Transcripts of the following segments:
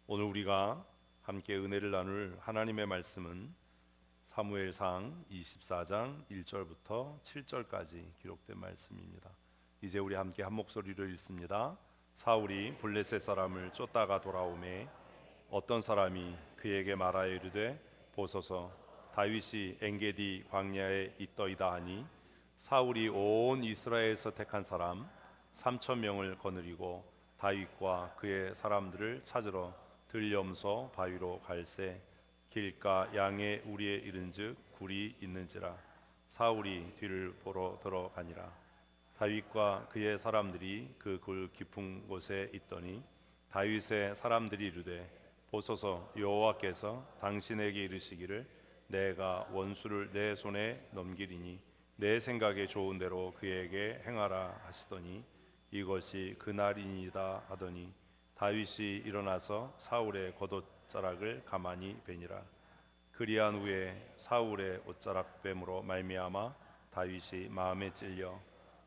오늘 우리가 함께 은혜를 나눌 하나님의 말씀은 사무엘상 24장 1절부터 7절까지 기록된 말씀입니다. 이제 우리 함께 한 목소리로 읽습니다. 사울이 블레셋 사람을 쫓다가 돌아오매 어떤 사람이 그에게 말하여 이르되 보소서 다윗이 엔게디 광야에 있더이다 하니 사울이 온 이스라엘에서 택한 사람 3천 명을 거느리고 다윗과 그의 사람들을 찾으러 들염소 바위로 갈새 길가 양의 우리에 이른즉 굴이 있는지라 사울이 뒤를 보러 들어가니라. 다윗과 그의 사람들이 그 굴 깊은 곳에 있더니 다윗의 사람들이 이르되 보소서 여호와께서 당신에게 이르시기를 내가 원수를 내 손에 넘기리니 내 생각에 좋은 대로 그에게 행하라 하시더니 이것이 그날이니이다 하더니 다윗이 일어나서 사울의 겉옷자락을 가만히 베니라. 그리한 후에 사울의 옷자락 뱀으로 말미암아 다윗이 마음에 찔려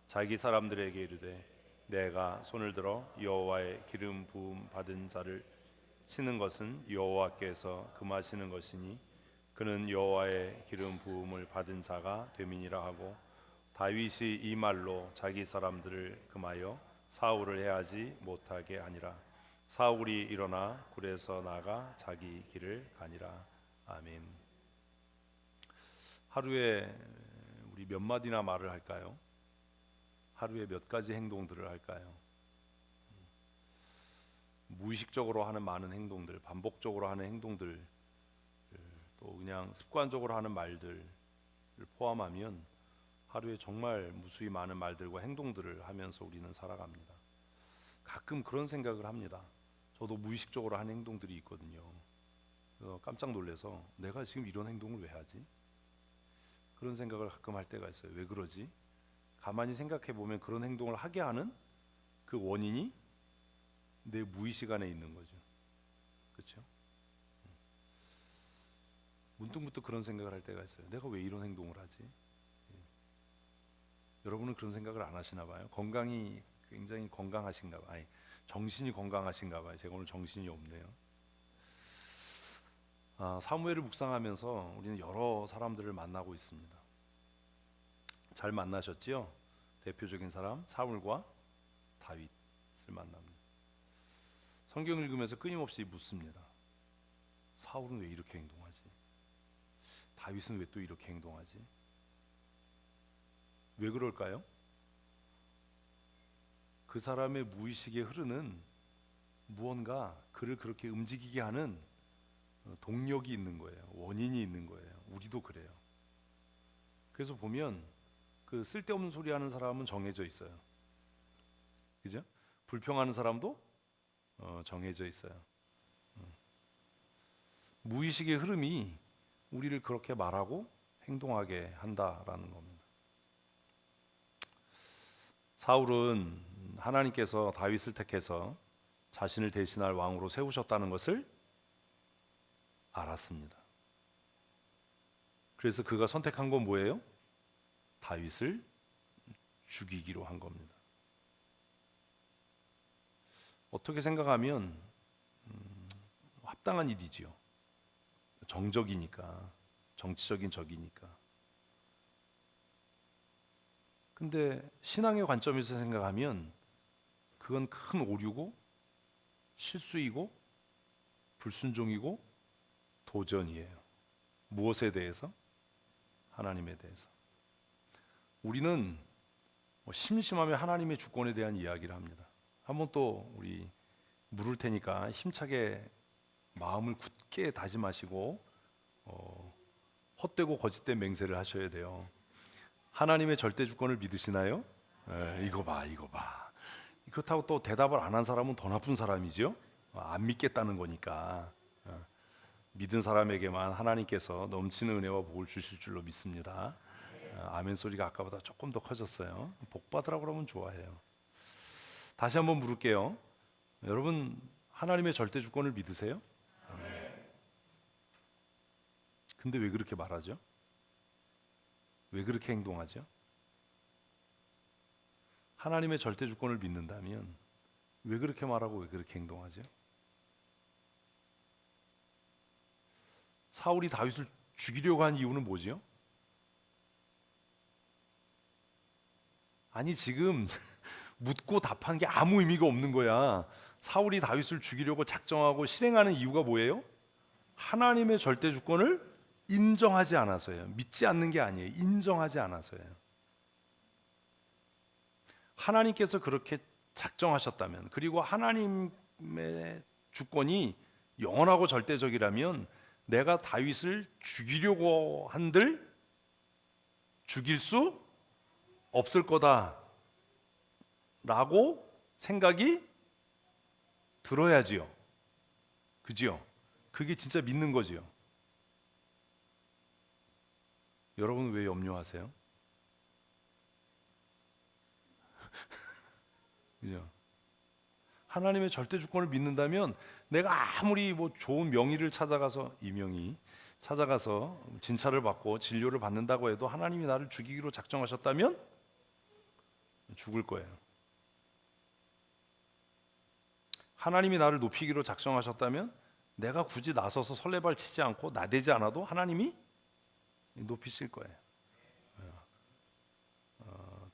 자기 사람들에게 이르되 내가 손을 들어 여호와의 기름 부음 받은 자를 치는 것은 여호와께서 금하시는 것이니 그는 여호와의 기름 부음을 받은 자가 됨이니라 하고 다윗이 이 말로 자기 사람들을 금하여 사울을 해하지 못하게 하니라. 사울이 일어나 굴에서 나가 자기 길을 가니라. 아멘. 하루에 우리 몇 마디나 말을 할까요? 하루에 몇 가지 행동들을 할까요? 무의식적으로 하는 많은 행동들, 반복적으로 하는 행동들, 또 그냥 습관적으로 하는 말들을 포함하면 하루에 정말 무수히 많은 말들과 행동들을 하면서 우리는 살아갑니다. 가끔 그런 생각을 합니다. 저도 무의식적으로 하는 행동들이 있거든요. 그래서 깜짝 놀라서 내가 지금 이런 행동을 왜 하지? 그런 생각을 가끔 할 때가 있어요. 왜 그러지? 가만히 생각해 보면 그런 행동을 하게 하는 그 원인이 내 무의식 안에 있는 거죠. 그렇죠? 문득문득 그런 생각을 할 때가 있어요. 내가 왜 이런 행동을 하지? 여러분은 그런 생각을 안 하시나 봐요. 건강이 굉장히 건강하신가 봐요. 아니, 정신이 건강하신가 봐요. 제가 오늘 정신이 없네요. 사무엘을 묵상하면서 우리는 여러 사람들을 만나고 있습니다. 잘 만나셨지요? 대표적인 사람 사울과 다윗을 만납니다. 성경 읽으면서 끊임없이 묻습니다. 사울은 왜 이렇게 행동하지? 다윗은 왜 또 이렇게 행동하지? 왜 그럴까요? 그 사람의 무의식에 흐르는 무언가 그를 그렇게 움직이게 하는 동력이 있는 거예요. 원인이 있는 거예요. 우리도 그래요. 그래서 보면 그 쓸데없는 소리 하는 사람은 정해져 있어요. 그죠? 불평하는 사람도 정해져 있어요. 무의식의 흐름이 우리를 그렇게 말하고 행동하게 한다라는 겁니다. 사울은 하나님께서 다윗을 택해서 자신을 대신할 왕으로 세우셨다는 것을 알았습니다. 그래서 그가 선택한 건 뭐예요? 다윗을 죽이기로 한 겁니다. 어떻게 생각하면 합당한 일이지요. 정적이니까, 정치적인 적이니까. 근데 신앙의 관점에서 생각하면 그건 큰 오류고 실수이고 불순종이고 도전이에요. 무엇에 대해서? 하나님에 대해서. 우리는 심심하면 하나님의 주권에 대한 이야기를 합니다. 한번 또 우리 물을 테니까 힘차게 마음을 굳게 다짐하시고 헛되고 거짓된 맹세를 하셔야 돼요. 하나님의 절대 주권을 믿으시나요? 이거 봐. 그렇다고 또 대답을 안 한 사람은 더 나쁜 사람이죠. 안 믿겠다는 거니까. 믿은 사람에게만 하나님께서 넘치는 은혜와 복을 주실 줄로 믿습니다. 아멘 소리가 아까보다 조금 더 커졌어요. 복 받으라고 그러면 좋아해요. 다시 한번 물을게요. 여러분 하나님의 절대 주권을 믿으세요? 근데 왜 그렇게 말하죠? 왜 그렇게 행동하죠? 하나님의 절대 주권을 믿는다면 왜 그렇게 말하고 왜 그렇게 행동하죠? 사울이 다윗을 죽이려고 한 이유는 뭐지요? 아니 지금 묻고 답한 게 아무 의미가 없는 거야. 사울이 다윗을 죽이려고 작정하고 실행하는 이유가 뭐예요? 하나님의 절대 주권을 인정하지 않아서예요. 믿지 않는 게 아니에요. 인정하지 않아서예요. 하나님께서 그렇게 작정하셨다면, 그리고 하나님의 주권이 영원하고 절대적이라면 내가 다윗을 죽이려고 한들 죽일 수 없을 거다라고 생각이 들어야지요. 그지요? 그게 진짜 믿는 거지요. 여러분 왜 염려하세요? 그죠? 하나님의 절대 주권을 믿는다면 내가 아무리 뭐 좋은 명의를 찾아가서, 이명희 찾아가서 진찰을 받고 진료를 받는다고 해도 하나님이 나를 죽이기로 작정하셨다면 죽을 거예요. 하나님이 나를 높이기로 작정하셨다면 내가 굳이 나서서 설레발 치지 않고 나대지 않아도 하나님이 높이실 거예요.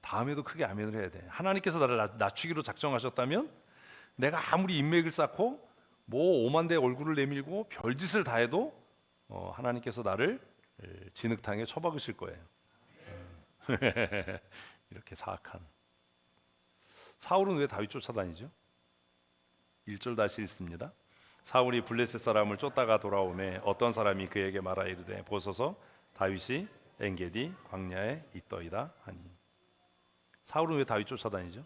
다음에도 크게 아멘을 해야 돼. 하나님께서 나를 낮추기로 작정하셨다면 내가 아무리 인맥을 쌓고 뭐 오만대 얼굴을 내밀고 별짓을 다 해도 하나님께서 나를 진흙탕에 처박으실 거예요. 이렇게 사악한. 사울은 왜 다윗 쫓아다니죠? 1절 다시 읽습니다. 사울이 블레셋 사람을 쫓다가 돌아오매 어떤 사람이 그에게 말하 이르되 보소서 다윗이 엔게디 광야에 있더이다 하니. 사울은 왜 다윗 쫓아다니죠?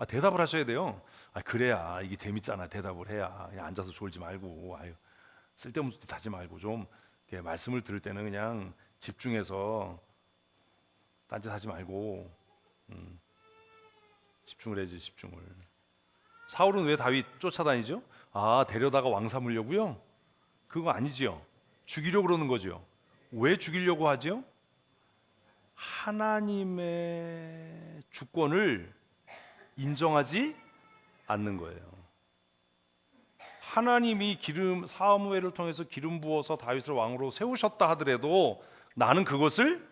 대답을 하셔야 돼요. 그래야 이게 재밌잖아. 대답을 해야. 그냥 앉아서 졸지 말고, 쓸데없는 소리 하지 말고 좀 말씀을 들을 때는 그냥 집중해서 딴짓하지 말고 집중을 해야지. 집중을. 사울은 왜 다윗 쫓아다니죠? 데려다가 왕 삼으려고요? 그거 아니지요. 죽이려고 그러는 거죠. 왜 죽이려고 하죠? 하나님의 주권을 인정하지 않는 거예요. 하나님이 사무엘을 통해서 기름 부어서 다윗을 왕으로 세우셨다 하더라도 나는 그것을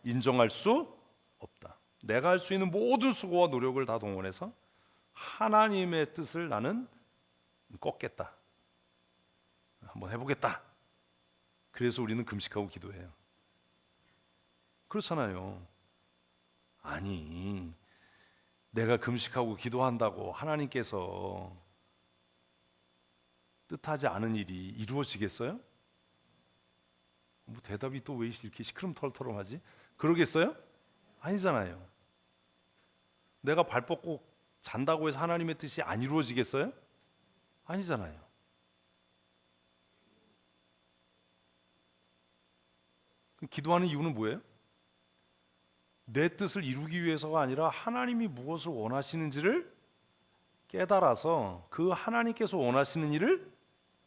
인정할 수 없다. 내가 할 수 있는 모든 수고와 노력을 다 동원해서 하나님의 뜻을 나는 꺾겠다. 한번 해보겠다. 그래서 우리는 금식하고 기도해요. 그렇잖아요. 아니, 내가 금식하고 기도한다고 하나님께서 뜻하지 않은 일이 이루어지겠어요? 뭐 대답이 또 왜 이렇게 시끄럼털털하지? 그러겠어요? 아니잖아요. 내가 발 뻗고 잔다고 해서 하나님의 뜻이 안 이루어지겠어요? 아니잖아요. 그럼 기도하는 이유는 뭐예요? 내 뜻을 이루기 위해서가 아니라 하나님이 무엇을 원하시는지를 깨달아서 그 하나님께서 원하시는 일을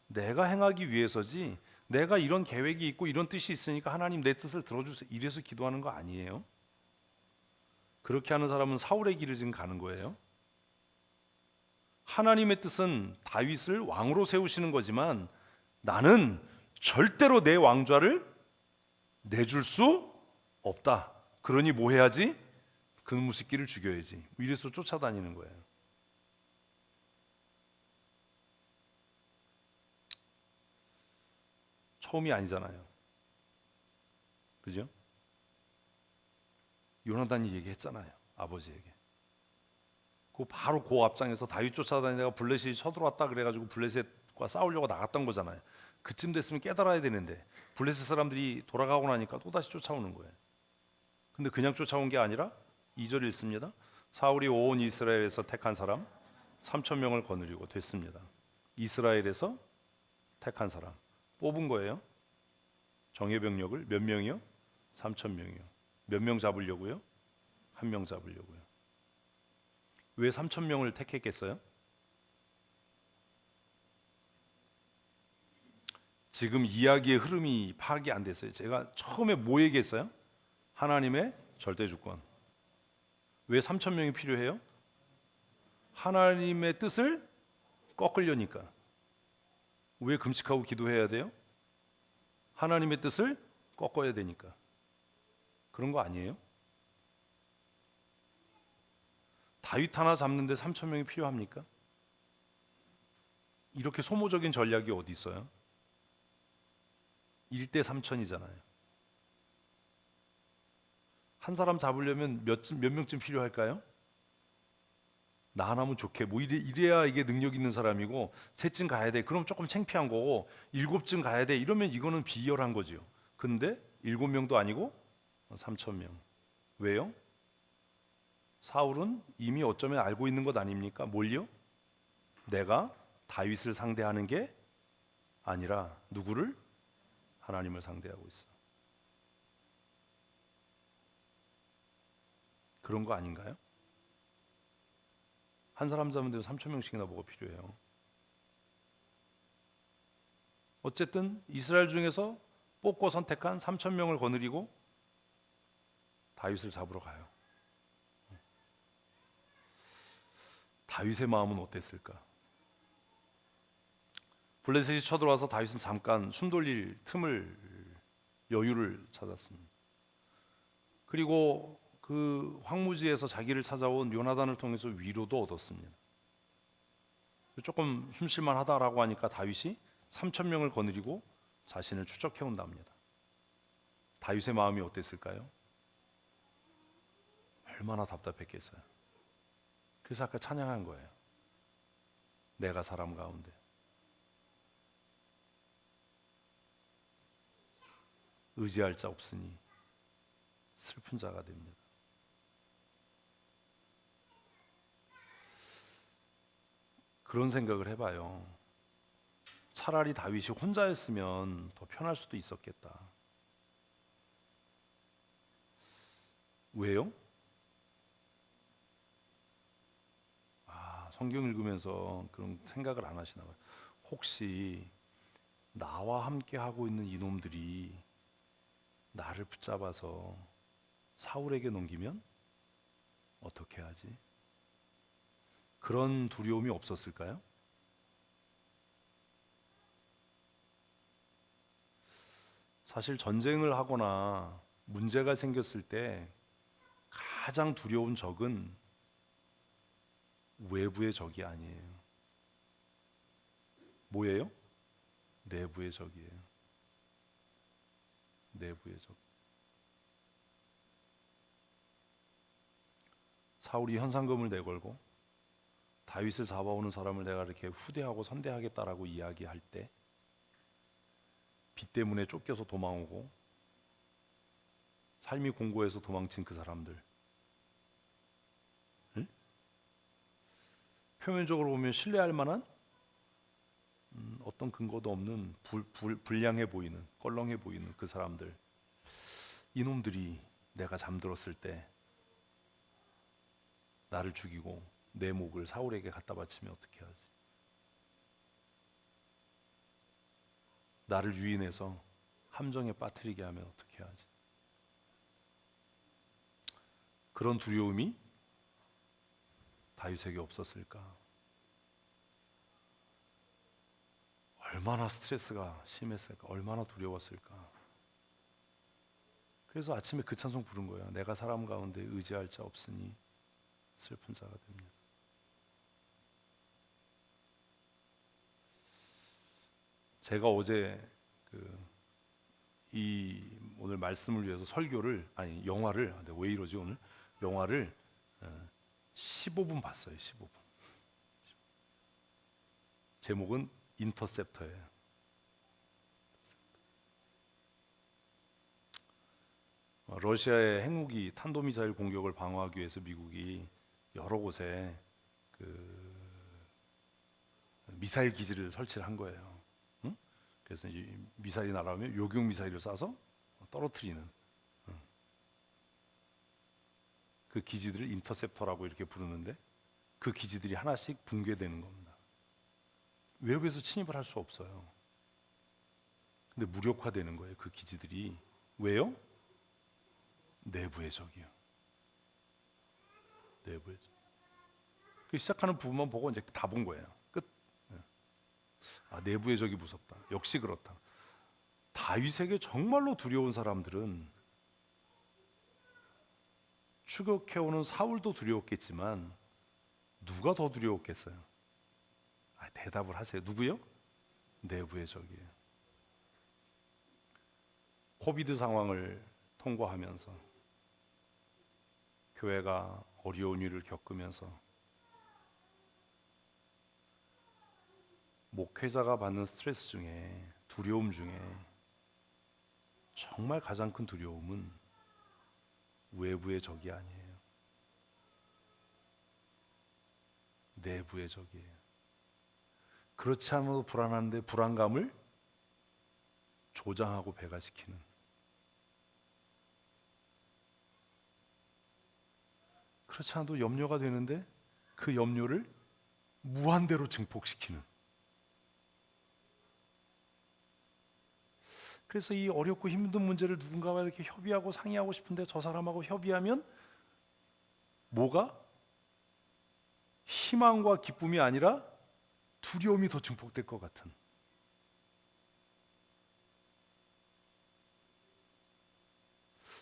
내가 행하기 위해서지, 내가 이런 계획이 있고 이런 뜻이 있으니까 하나님 내 뜻을 들어주세요 이래서 기도하는 거 아니에요. 그렇게 하는 사람은 사울의 길을 지금 가는 거예요. 하나님의 뜻은 다윗을 왕으로 세우시는 거지만 나는 절대로 내 왕좌를 내줄 수 없다. 그러니 뭐 해야지? 그놈의 새끼를 죽여야지. 이래서 쫓아다니는 거예요. 처음이 아니잖아요. 그죠? 요나단이 얘기했잖아요. 아버지에게. 바로 그 앞장에서 다윗 쫓아다니다가 블레셋이 쳐들어왔다 그래가지고 블레셋과 싸우려고 나갔던 거잖아요. 그쯤 됐으면 깨달아야 되는데 블레셋 사람들이 돌아가고 나니까 또다시 쫓아오는 거예요. 근데 그냥 쫓아온 게 아니라 2절 읽습니다. 사울이 온 이스라엘에서 택한 사람 3,000명을 거느리고 됐습니다. 이스라엘에서 택한 사람 뽑은 거예요. 정예 병력을 몇 명이요? 3,000명이요. 몇 명 잡으려고요? 1명 잡으려고요. 왜 3,000명을 택했겠어요? 지금 이야기의 흐름이 파악이 안 됐어요. 제가 처음에 뭐 얘기했어요? 하나님의 절대 주권. 왜 3,000명이 필요해요? 하나님의 뜻을 꺾으려니까. 왜 금식하고 기도해야 돼요? 하나님의 뜻을 꺾어야 되니까. 그런 거 아니에요? 다윗 하나 잡는데 3천 명이 필요합니까? 이렇게 소모적인 전략이 어디 있어요? 1대 3천이잖아요. 한 사람 잡으려면 몇 명쯤 필요할까요? 나 하나면 좋게. 뭐 이래야 이게 능력 있는 사람이고, 셋쯤 가야 돼. 그럼 조금 창피한 거고, 7쯤 가야 돼. 이러면 이거는 비열한 거지요. 근데 7명도 아니고 3천 명. 왜요? 사울은 이미 어쩌면 알고 있는 것 아닙니까? 뭘요? 내가 다윗을 상대하는 게 아니라 누구를? 하나님을 상대하고 있어. 그런 거 아닌가요? 한 사람 잡는데 3천 명씩이나 뭐가 필요해요? 어쨌든 이스라엘 중에서 뽑고 선택한 3천 명을 거느리고 다윗을 잡으러 가요. 다윗의 마음은 어땠을까? 블레셋이 쳐들어와서 다윗은 잠깐 숨 돌릴 틈을, 여유를 찾았습니다. 그리고 그 황무지에서 자기를 찾아온 요나단을 통해서 위로도 얻었습니다. 조금 숨쉴만 하다라고 하니까 다윗이 3천 명을 거느리고 자신을 추적해 온답니다. 다윗의 마음이 어땠을까요? 얼마나 답답했겠어요. 그래서 아까 찬양한 거예요. 내가 사람 가운데. 의지할 자 없으니 슬픈 자가 됩니다. 그런 생각을 해봐요. 차라리 다윗이 혼자였으면 더 편할 수도 있었겠다. 왜요? 성경 읽으면서 그런 생각을 안 하시나 봐요. 혹시 나와 함께 하고 있는 이놈들이 나를 붙잡아서 사울에게 넘기면 어떻게 하지? 그런 두려움이 없었을까요? 사실 전쟁을 하거나 문제가 생겼을 때 가장 두려운 적은 외부의 적이 아니에요. 뭐예요? 내부의 적이에요. 내부의 적. 사울이 현상금을 내걸고 다윗을 잡아오는 사람을 내가 이렇게 후대하고 선대하겠다라고 이야기할 때 빚 때문에 쫓겨서 도망오고 삶이 공고해서 도망친 그 사람들, 응? 표면적으로 보면 신뢰할 만한 어떤 근거도 없는 불량해 보이는, 껄렁해 보이는 그 사람들, 이놈들이 내가 잠들었을 때 나를 죽이고 내 목을 사울에게 갖다 바치면 어떻게 하지? 나를 유인해서 함정에 빠뜨리게 하면 어떻게 하지? 그런 두려움이 다윗에게 없었을까? 얼마나 스트레스가 심했을까? 얼마나 두려웠을까? 그래서 아침에 그 찬송 부른 거예요. 내가 사람 가운데 의지할 자 없으니 슬픈 자가 됩니다. 제가 어제 이 오늘 말씀을 위해서 설교를, 아니 영화를, 왜 이러지 오늘? 영화를 15분 봤어요. 15분. 제목은 인터셉터예요. 러시아의 핵무기 탄도미사일 공격을 방어하기 위해서 미국이 여러 곳에 미사일 기지를 설치를 한 거예요. 응? 그래서 이제 미사일이 날아오면 요격 미사일을 쏴서 떨어뜨리는 그 기지들을 인터셉터라고 이렇게 부르는데, 그 기지들이 하나씩 붕괴되는 겁니다. 외부에서 침입을 할 수 없어요. 근데 무력화되는 거예요, 그 기지들이. 왜요? 내부의 적이요. 내부의 적. 그 시작하는 부분만 보고 이제 다 본 거예요. 끝. 내부의 적이 무섭다. 역시 그렇다. 다윗에게 정말로 두려운 사람들은 추격해오는 사울도 두려웠겠지만 누가 더 두려웠겠어요? 대답을 하세요. 누구요? 내부의 적이에요. 코비드 상황을 통과하면서 교회가 어려운 일을 겪으면서 목회자가 받는 스트레스 중에, 두려움 중에 정말 가장 큰 두려움은 외부의 적이 아니에요. 내부의 적이에요. 그렇지 않아도 불안한데 불안감을 조장하고 배가시키는, 그렇지 않아도 염려가 되는데 그 염려를 무한대로 증폭시키는. 그래서 이 어렵고 힘든 문제를 누군가와 이렇게 협의하고 상의하고 싶은데 저 사람하고 협의하면 뭐가? 희망과 기쁨이 아니라 두려움이 더 증폭될 것 같은.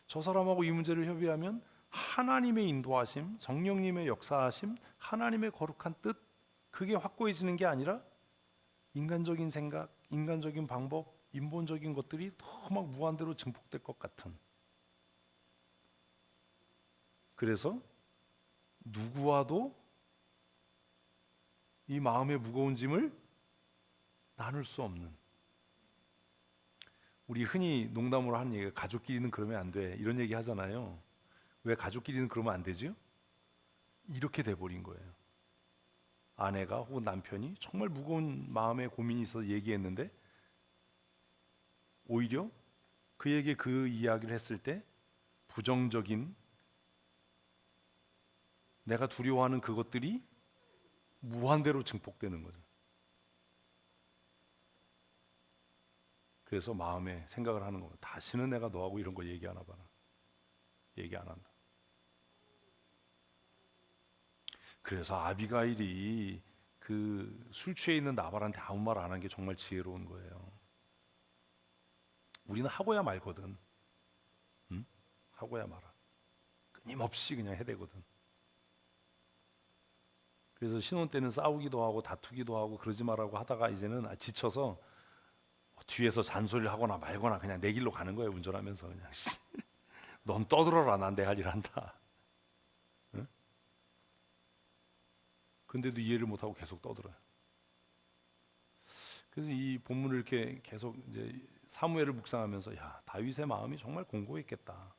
저 사람하고 이 문제를 협의하면 하나님의 인도하심, 성령님의 역사하심, 하나님의 거룩한 뜻, 그게 확고해지는 게 아니라 인간적인 생각, 인간적인 방법, 인본적인 것들이 더 막 무한대로 증폭될 것 같은. 그래서 누구와도 이 마음의 무거운 짐을 나눌 수 없는, 우리 흔히 농담으로 하는 얘기가 가족끼리는 그러면 안 돼, 이런 얘기 하잖아요. 왜 가족끼리는 그러면 안 되죠? 이렇게 돼버린 거예요. 아내가 혹은 남편이 정말 무거운 마음의 고민이 있어서 얘기했는데 오히려 그에게 그 이야기를 했을 때 부정적인, 내가 두려워하는 그것들이 무한대로 증폭되는 거죠. 그래서 마음에 생각을 하는 겁니다. 다시는 내가 너하고 이런 거 얘기 안 하봐라. 얘기 안 한다. 그래서 아비가일이 그 술 취해 있는 나발한테 아무 말 안 한 게 정말 지혜로운 거예요. 우리는 하고야 말거든. 응? 하고야 말아. 끊임없이 그냥 해대거든. 그래서 신혼 때는 싸우기도 하고 다투기도 하고 그러지 말라고 하다가 이제는 지쳐서 뒤에서 잔소리를 하거나 말거나 그냥 내 길로 가는 거예요. 운전하면서 그냥 넌 떠들어라, 난 내 할 일 한다. 응? 근데도 이해를 못하고 계속 떠들어요. 그래서 이 본문을 이렇게 계속 이제 사무엘을 묵상하면서 다윗의 마음이 정말 공고했겠다.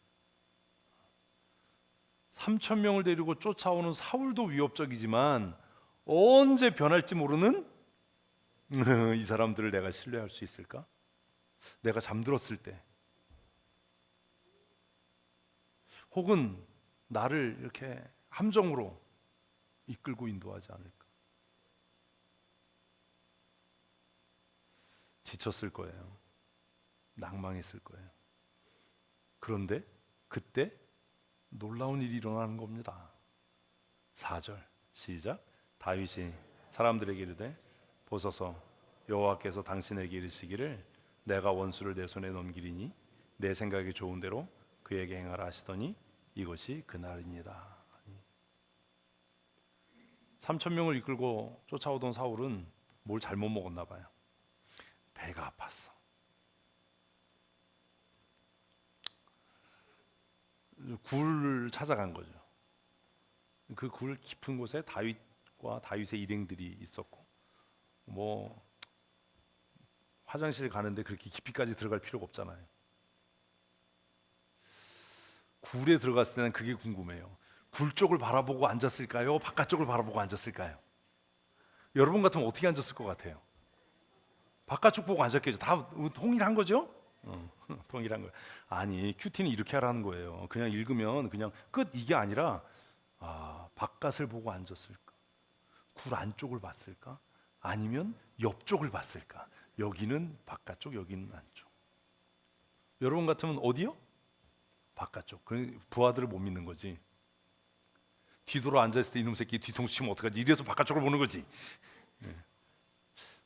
3,000명을 데리고 쫓아오는 사울도 위협적이지만 언제 변할지 모르는 이 사람들을 내가 신뢰할 수 있을까? 내가 잠들었을 때, 혹은 나를 이렇게 함정으로 이끌고 인도하지 않을까? 지쳤을 거예요. 낭망했을 거예요. 그런데 그때 놀라운 일이 일어나는 겁니다. 4절 시작. 다윗이 사람들에게 이르되 보소서, 여호와께서 당신에게 이르시기를 내가 원수를 내 손에 넘기리니 내 생각이 좋은 대로 그에게 행하라 하시더니 이것이 그날입니다. 3,000명을 이끌고 쫓아오던 사울은 뭘 잘못 먹었나 봐요. 배가 아팠어. 굴을 찾아간 거죠. 그 굴 깊은 곳에 다윗과 다윗의 일행들이 있었고, 뭐 화장실 가는데 그렇게 깊이까지 들어갈 필요가 없잖아요. 굴에 들어갔을 때는 그게 궁금해요. 굴 쪽을 바라보고 앉았을까요? 바깥쪽을 바라보고 앉았을까요? 여러분 같으면 어떻게 앉았을 것 같아요? 바깥쪽 보고 앉았겠죠. 다 통일한 거죠? 통일한 거예요. 아니, 큐티는 이렇게 하라는 거예요. 그냥 읽으면 그냥 끝, 이게 아니라 바깥을 보고 앉았을까? 굴 안쪽을 봤을까? 아니면 옆쪽을 봤을까? 여기는 바깥쪽, 여기는 안쪽. 여러분 같으면 어디요? 바깥쪽. 부하들을 못 믿는 거지. 뒤돌아 앉아있을 때 이놈 새끼 뒤통수 치면 어떡하지? 이래서 바깥쪽을 보는 거지.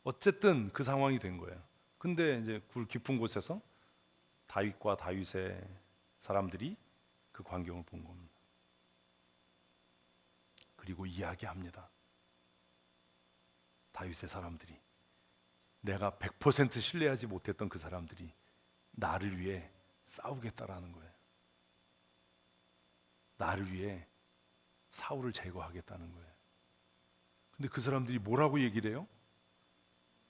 어쨌든 그 상황이 된 거예요. 근데 이제 굴 깊은 곳에서 다윗과 다윗의 사람들이 그 광경을 본 겁니다. 그리고 이야기합니다. 다윗의 사람들이, 내가 100% 신뢰하지 못했던 그 사람들이 나를 위해 싸우겠다라는 거예요. 나를 위해 사울을 제거하겠다는 거예요. 근데 그 사람들이 뭐라고 얘기를 해요?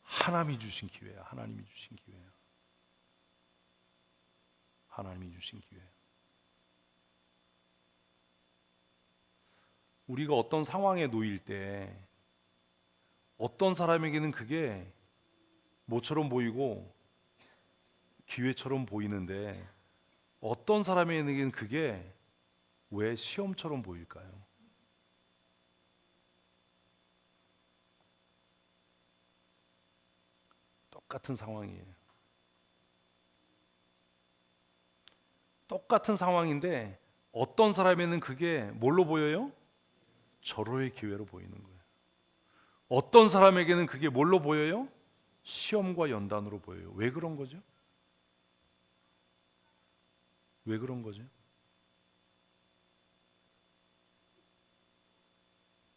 하나님이 주신 기회야. 하나님이 주신 기회야. 하나님이 주신 기회야. 우리가 어떤 상황에 놓일 때 어떤 사람에게는 그게 뭐처럼 보이고 기회처럼 보이는데 어떤 사람에게는 그게 왜 시험처럼 보일까요? 똑같은 상황이에요. 똑같은 상황인데 어떤 사람에는 그게 뭘로 보여요? 절호의 기회로 보이는 거예요. 어떤 사람에게는 그게 뭘로 보여요? 시험과 연단으로 보여요. 왜 그런 거죠? 왜 그런 거죠?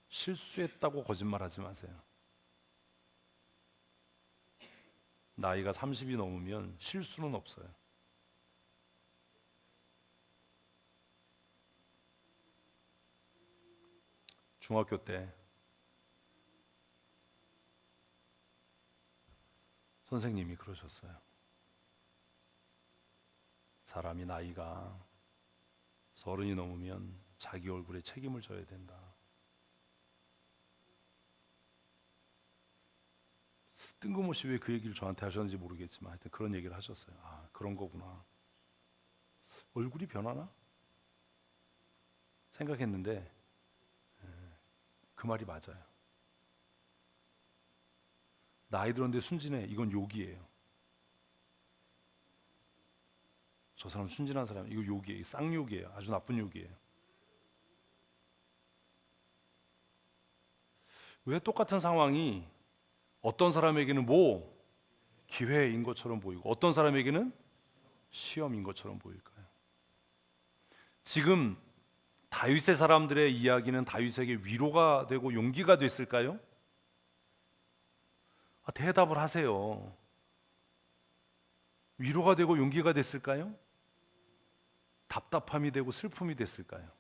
실수했다고 거짓말하지 마세요. 나이가 30이 넘으면 실수는 없어요. 중학교 때 선생님이 그러셨어요. 사람이 나이가 30이 넘으면 자기 얼굴에 책임을 져야 된다. 뜬금없이 왜 그 얘기를 저한테 하셨는지 모르겠지만 하여튼 그런 얘기를 하셨어요. 아, 그런 거구나. 얼굴이 변하나? 생각했는데 그 말이 맞아요. 나이 들었는데 순진해. 이건 욕이에요. 저 사람 순진한 사람, 이거 욕이에요. 쌍욕이에요. 아주 나쁜 욕이에요. 왜 똑같은 상황이 어떤 사람에게는 기회인 것처럼 보이고 어떤 사람에게는 시험인 것처럼 보일까요? 지금 다윗의 사람들의 이야기는 다윗에게 위로가 되고 용기가 됐을까요? 대답을 하세요. 위로가 되고 용기가 됐을까요? 답답함이 되고 슬픔이 됐을까요?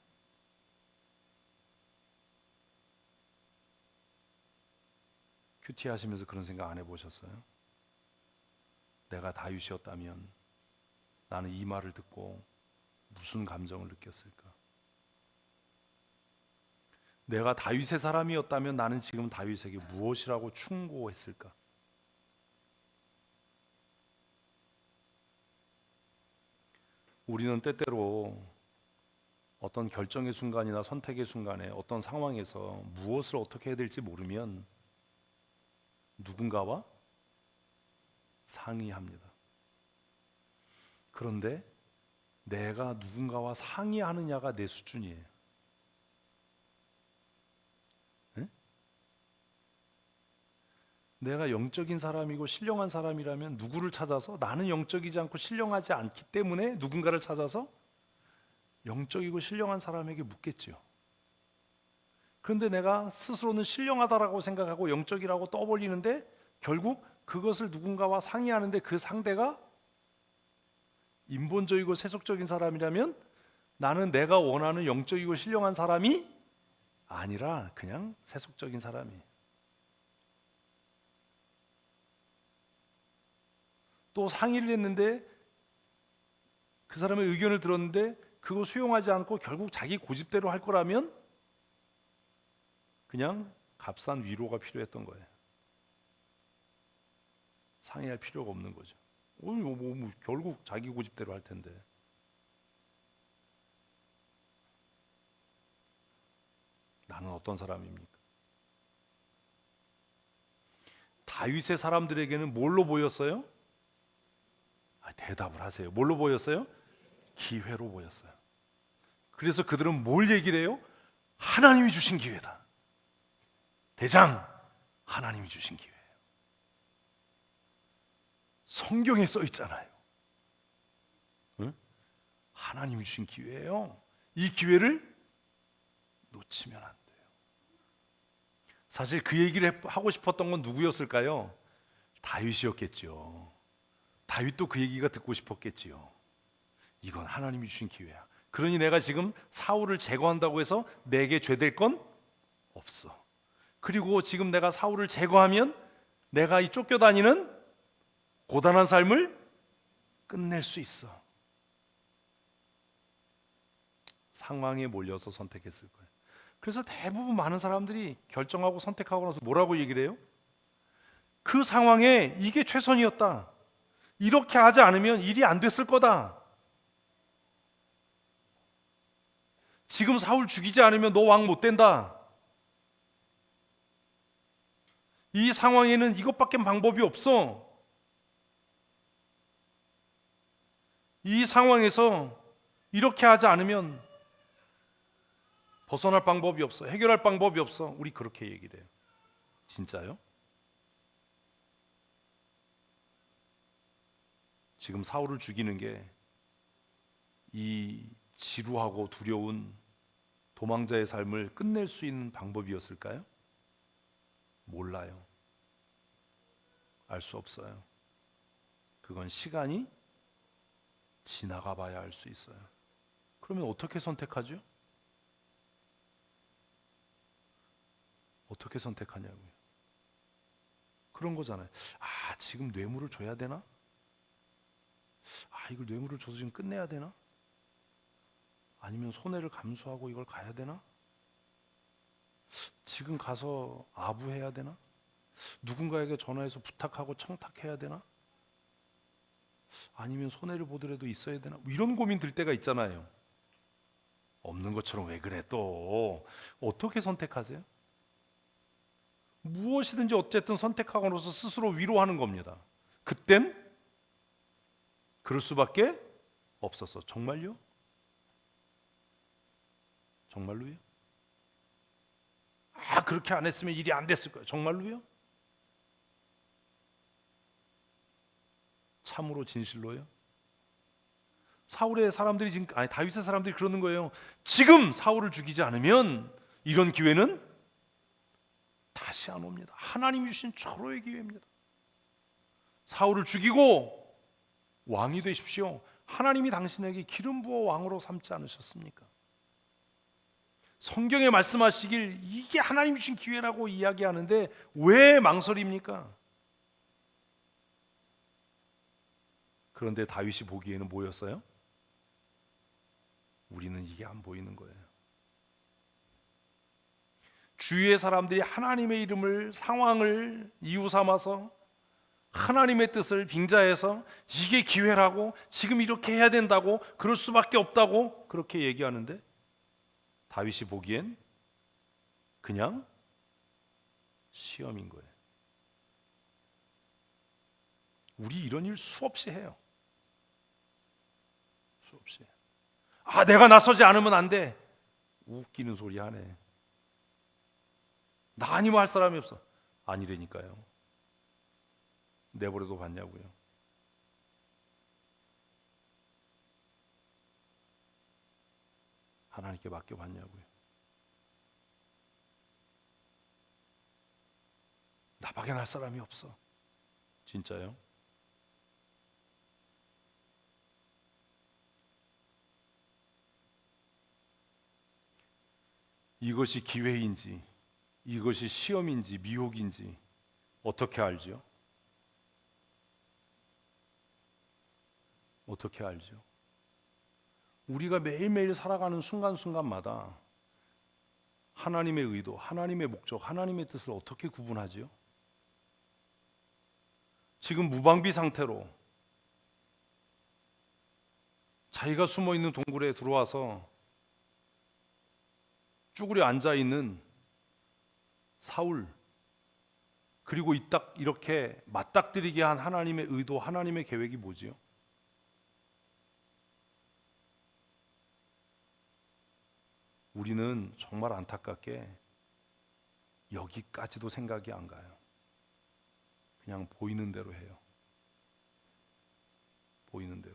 큐티 하시면서 그런 생각 안 해보셨어요? 내가 다윗이었다면 나는 이 말을 듣고 무슨 감정을 느꼈을까? 내가 다윗의 사람이었다면 나는 지금 다윗에게 무엇이라고 충고했을까? 우리는 때때로 어떤 결정의 순간이나 선택의 순간에 어떤 상황에서 무엇을 어떻게 해야 될지 모르면 누군가와 상의합니다. 그런데 내가 누군가와 상의하느냐가 내 수준이에요. 네? 내가 영적인 사람이고 신령한 사람이라면 누구를 찾아서 나는 영적이지 않고 신령하지 않기 때문에 누군가를 찾아서 영적이고 신령한 사람에게 묻겠죠. 그런데 내가 스스로는 신령하다라고 생각하고 영적이라고 떠벌리는데 결국 그것을 누군가와 상의하는데 그 상대가 인본적이고 세속적인 사람이라면 나는 내가 원하는 영적이고 신령한 사람이 아니라 그냥 세속적인 사람이에요. 또 상의를 했는데 그 사람의 의견을 들었는데 그거 수용하지 않고 결국 자기 고집대로 할 거라면 그냥 값싼 위로가 필요했던 거예요. 상의할 필요가 없는 거죠. 결국 자기 고집대로 할 텐데. 나는 어떤 사람입니까? 다윗의 사람들에게는 뭘로 보였어요? 대답을 하세요. 뭘로 보였어요? 기회로 보였어요. 그래서 그들은 뭘 얘기를 해요? 하나님이 주신 기회다. 대장, 하나님이 주신 기회예요. 성경에 써 있잖아요. 응? 하나님이 주신 기회예요. 이 기회를 놓치면 안 돼요. 사실 그 얘기를 하고 싶었던 건 누구였을까요? 다윗이었겠죠. 다윗도 그 얘기가 듣고 싶었겠지요. 이건 하나님이 주신 기회야. 그러니 내가 지금 사울을 제거한다고 해서 내게 죄될 건 없어. 그리고 지금 내가 사울을 제거하면 내가 이 쫓겨다니는 고단한 삶을 끝낼 수 있어. 상황에 몰려서 선택했을 거예요. 그래서 대부분 많은 사람들이 결정하고 선택하고 나서 뭐라고 얘기를 해요? 그 상황에 이게 최선이었다. 이렇게 하지 않으면 일이 안 됐을 거다. 지금 사울 죽이지 않으면 너 왕 못 된다. 이 상황에는 이것밖에 방법이 없어. 이 상황에서 이렇게 하지 않으면 벗어날 방법이 없어. 해결할 방법이 없어. 우리 그렇게 얘기를 해요. 진짜요? 지금 사울을 죽이는 게 이 지루하고 두려운 도망자의 삶을 끝낼 수 있는 방법이었을까요? 몰라요. 알 수 없어요. 그건 시간이 지나가 봐야 알 수 있어요. 그러면 어떻게 선택하죠? 어떻게 선택하냐고요. 그런 거잖아요. 아, 지금 뇌물을 줘야 되나? 아, 이걸 뇌물을 줘서 지금 끝내야 되나? 아니면 손해를 감수하고 이걸 가야 되나? 지금 가서 아부해야 되나? 누군가에게 전화해서 부탁하고 청탁해야 되나? 아니면 손해를 보더라도 있어야 되나? 이런 고민 들 때가 있잖아요. 없는 것처럼 왜 그래 또? 어떻게 선택하세요? 무엇이든지 어쨌든 선택하고로서 스스로 위로하는 겁니다. 그땐 그럴 수밖에 없었어. 정말요? 정말로요? 아, 그렇게 안 했으면 일이 안 됐을 거예요. 정말로요? 참으로 진실로요? 사울의 사람들이 지금 다윗의 사람들이 그러는 거예요. 지금 사울을 죽이지 않으면 이런 기회는 다시 안 옵니다. 하나님이 주신 절호의 기회입니다. 사울을 죽이고 왕이 되십시오. 하나님이 당신에게 기름 부어 왕으로 삼지 않으셨습니까? 성경에 말씀하시길 이게 하나님이 주신 기회라고 이야기하는데 왜 망설입니까? 그런데 다윗이 보기에는 뭐였어요? 우리는 이게 안 보이는 거예요. 주위의 사람들이 하나님의 이름을, 상황을 이유 삼아서 하나님의 뜻을 빙자해서 이게 기회라고, 지금 이렇게 해야 된다고, 그럴 수밖에 없다고 그렇게 얘기하는데 다윗이 보기엔 그냥 시험인 거예요. 우리 이런 일 수없이 해요. 수없이. 아, 내가 나서지 않으면 안 돼. 웃기는 소리 하네. 나 아니면 할 사람이 없어. 아니라니까요. 내버려도 봤냐고요. 하나님께 맡겨봤냐고요. 나밖에 날 사람이 없어. 진짜요? 이것이 기회인지, 이것이 시험인지, 미혹인지 어떻게 알죠? 어떻게 알죠? 우리가 매일매일 살아가는 순간순간마다 하나님의 의도, 하나님의 목적, 하나님의 뜻을 어떻게 구분하지요? 지금 무방비 상태로 자기가 숨어있는 동굴에 들어와서 쭈그려 앉아있는 사울, 그리고 이렇게 맞닥뜨리게 한 하나님의 의도, 하나님의 계획이 뭐지요? 우리는 정말 안타깝게 여기까지도 생각이 안 가요. 그냥 보이는 대로 해요. 보이는 대로.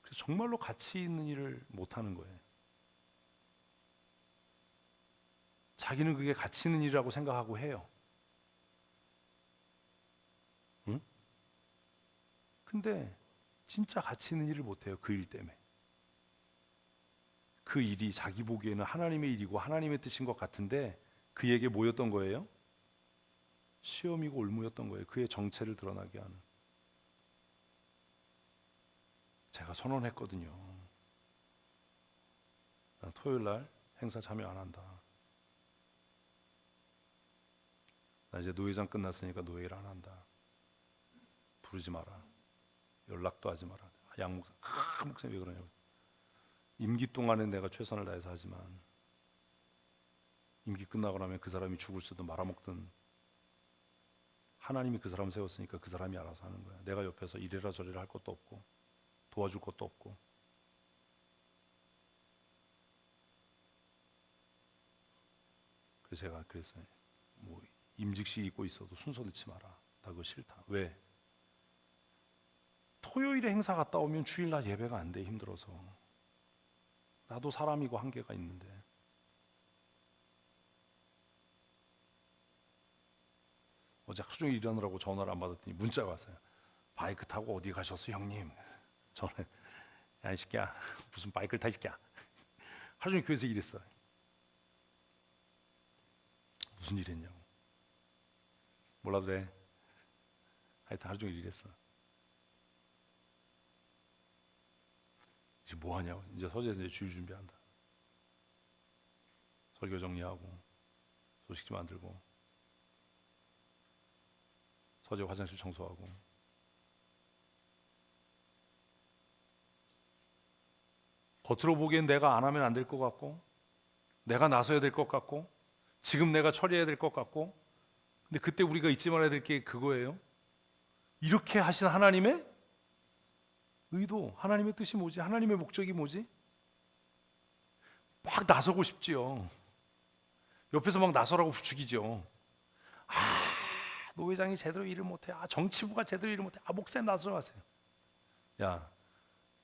그래서 정말로 가치 있는 일을 못하는 거예요. 자기는 그게 가치 있는 일이라고 생각하고 해요. 응? 근데 진짜 가치 있는 일을 못해요. 그 일 때문에. 그 일이 자기 보기에는 하나님의 일이고 하나님의 뜻인 것 같은데 그에게 뭐였던 거예요? 시험이고 올무였던 거예요. 그의 정체를 드러나게 하는. 제가 선언했거든요. 난 토요일 날 행사 참여 안 한다. 나 이제 노회장 끝났으니까 노회를 안 한다. 부르지 마라. 연락도 하지 마라. 양 목사, 목사님 왜 그러냐고. 임기 동안에 내가 최선을 다해서 하지만 임기 끝나고 나면 그 사람이 죽을 수도 말아먹든 하나님이 그 사람 세웠으니까 그 사람이 알아서 하는 거야. 내가 옆에서 이래라 저래라 할 것도 없고 도와줄 것도 없고. 그래서 제가 그랬어요. 뭐 임직식 입고 있어도 순서 넣지 마라. 나 그거 싫다. 왜? 토요일에 행사 갔다 오면 주일날 예배가 안 돼. 힘들어서. 나도 사람이고 한계가 있는데. 어제 하루 종일 일하느라고 전화를 안 받았더니 문자가 왔어요. 바이크 타고 어디 가셨어 형님? 저는 야 이 새끼야 무슨 바이크를 타 이 새끼야. 하루 종일 교회에서 일했어. 무슨 일 했냐고. 몰라도 돼. 하여튼 하루 종일 일했어. 지금 뭐 하냐고. 이제 서재에서 이제 주일 준비한다. 설교 정리하고 소식지 만들고 서재 화장실 청소하고. 겉으로 보기엔 내가 안 하면 안 될 것 같고 내가 나서야 될 것 같고 지금 내가 처리해야 될 것 같고 근데 그때 우리가 잊지 말아야 될 게 그거예요. 이렇게 하신 하나님의 의도, 하나님의 뜻이 뭐지? 하나님의 목적이 뭐지? 막 나서고 싶지요. 옆에서 막 나서라고 부추기죠. 노회장이 제대로 일을 못해. 정치부가 제대로 일을 못해. 목사님 나서러 가세요. 야,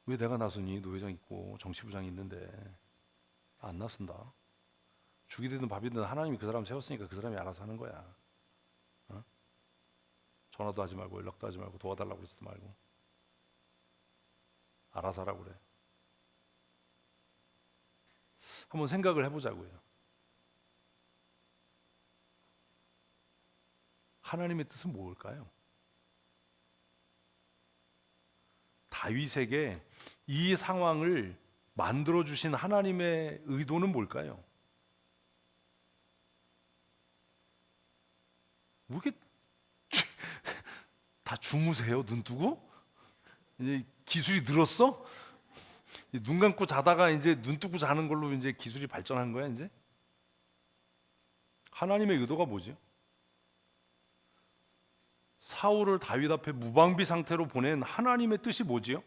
왜 내가 나서니? 노회장 있고 정치부장이 있는데 안 나선다. 죽이 되든 밥이 되든 하나님이 그 사람 세웠으니까 그 사람이 알아서 하는 거야. 어? 전화도 하지 말고 연락도 하지 말고 도와달라고 그러지도 말고 알아서 하라고 그래. 한번 생각을 해보자고요. 하나님의 뜻은 뭘까요? 다윗에게 이 상황을 만들어 주신 하나님의 의도는 뭘까요? 왜 이렇게 다 주무세요? 눈 뜨고? 이제 기술이 늘었어? 눈 감고 자다가 이제 눈 뜨고 자는 걸로 이제 기술이 발전한 거야 이제? 하나님의 의도가 뭐죠? 사울을 다윗 앞에 무방비 상태로 보낸 하나님의 뜻이 뭐지요?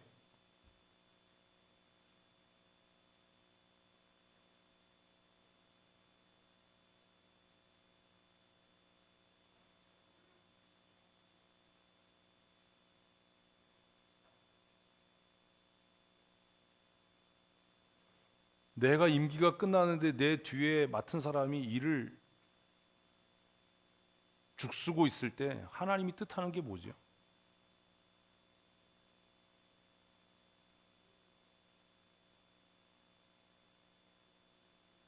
내가 임기가 끝나는데 내 뒤에 맡은 사람이 일을 죽쓰고 있을 때 하나님이 뜻하는 게 뭐죠?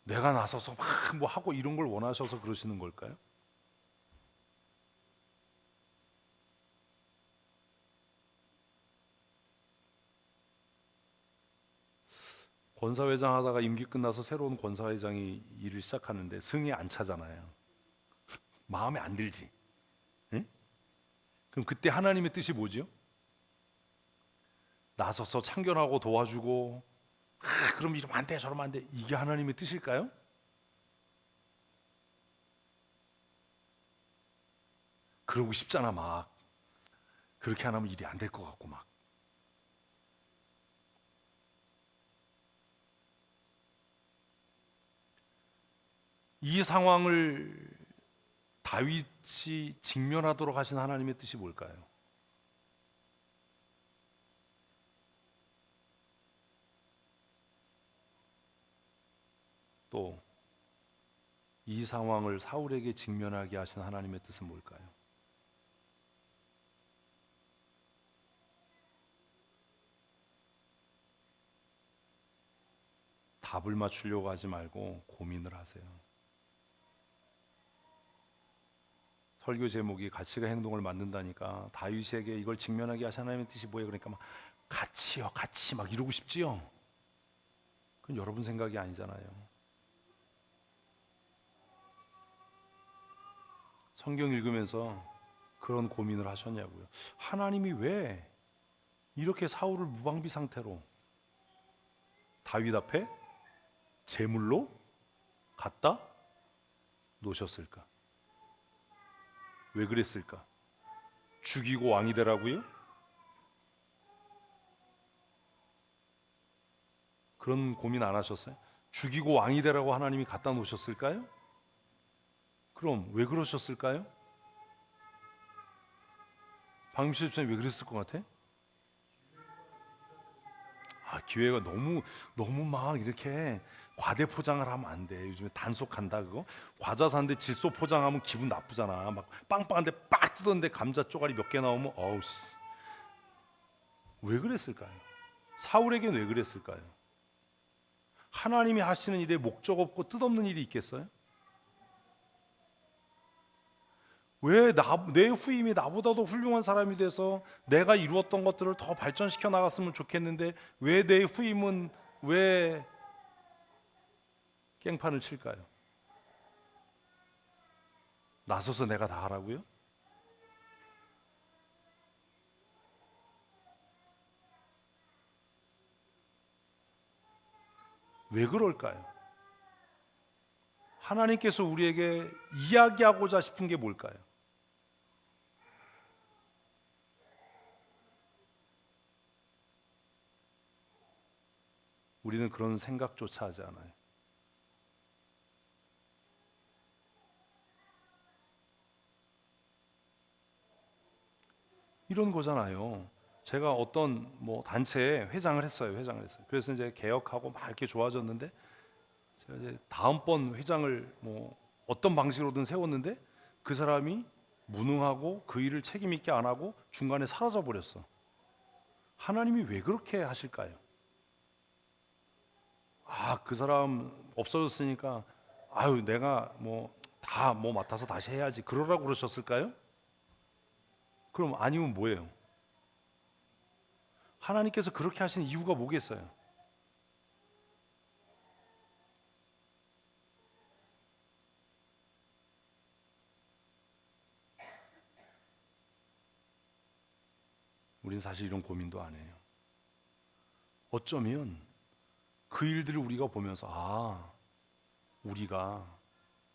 내가 나서서 막 뭐 하고 이런 걸 원하셔서 그러시는 걸까요? 권사회장 하다가 임기 끝나서 새로운 권사회장이 일을 시작하는데 승이 안 차잖아요. 마음에 안 들지. 응? 그럼 그때 하나님의 뜻이 뭐지요? 나서서 참견하고 도와주고 그럼 이러면 안 돼 저러면 안 돼 이게 하나님의 뜻일까요? 그러고 싶잖아 막. 그렇게 안 하면 일이 안 될 것 같고 막. 이 상황을 다윗이 직면하도록 하신 하나님의 뜻이 뭘까요? 또 이 상황을 사울에게 직면하게 하신 하나님의 뜻은 뭘까요? 답을 맞추려고 하지 말고 고민을 하세요. 설교 제목이 가치가 행동을 만든다니까 다윗에게 이걸 직면하게 하신 하나님의 뜻이 뭐예요? 그러니까 막 가치요, 가치 막 이러고 싶지요. 그건 여러분 생각이 아니잖아요. 성경 읽으면서 그런 고민을 하셨냐고요. 하나님이 왜 이렇게 사울을 무방비 상태로 다윗 앞에 제물로 갖다 놓으셨을까? 왜 그랬을까? 죽이고 왕이 되라고요? 그런 고민 안 하셨어요? 죽이고 왕이 되라고 하나님이 갖다 놓으셨을까요? 그럼 왜 그러셨을까요? 박민수 집사님 왜 그랬을 것 같아? 기회가 너무 막 이렇게 과대 포장을 하면 안 돼. 요즘에 단속한다 그거. 과자 사는데 질소 포장하면 기분 나쁘잖아. 막 빵빵한데 빡 뜯었는데 감자 쪼가리 몇 개 나오면 어우 씨. 왜 그랬을까요? 사울에게는 왜 그랬을까요? 하나님이 하시는 일에 목적 없고 뜻없는 일이 있겠어요? 왜 내 후임이 나보다도 훌륭한 사람이 돼서 내가 이루었던 것들을 더 발전시켜 나갔으면 좋겠는데 왜 내 후임은 왜 깽판을 칠까요? 나서서 내가 다 하라고요? 왜 그럴까요? 하나님께서 우리에게 이야기하고자 싶은 게 뭘까요? 우리는 그런 생각조차 하지 않아요. 이런 거잖아요. 제가 어떤 단체에 회장을 했어요. 그래서 이제 개혁하고 막 이렇게 좋아졌는데 제가 이제 다음번 회장을 어떤 방식으로든 세웠는데 그 사람이 무능하고 그 일을 책임 있게 안 하고 중간에 사라져 버렸어. 하나님이 왜 그렇게 하실까요? 그 사람 없어졌으니까 내가 다 맡아서 다시 해야지 그러라고 그러셨을까요? 그럼 아니면 뭐예요? 하나님께서 그렇게 하신 이유가 뭐겠어요? 우리는 사실 이런 고민도 안 해요. 어쩌면 그 일들을 우리가 보면서 우리가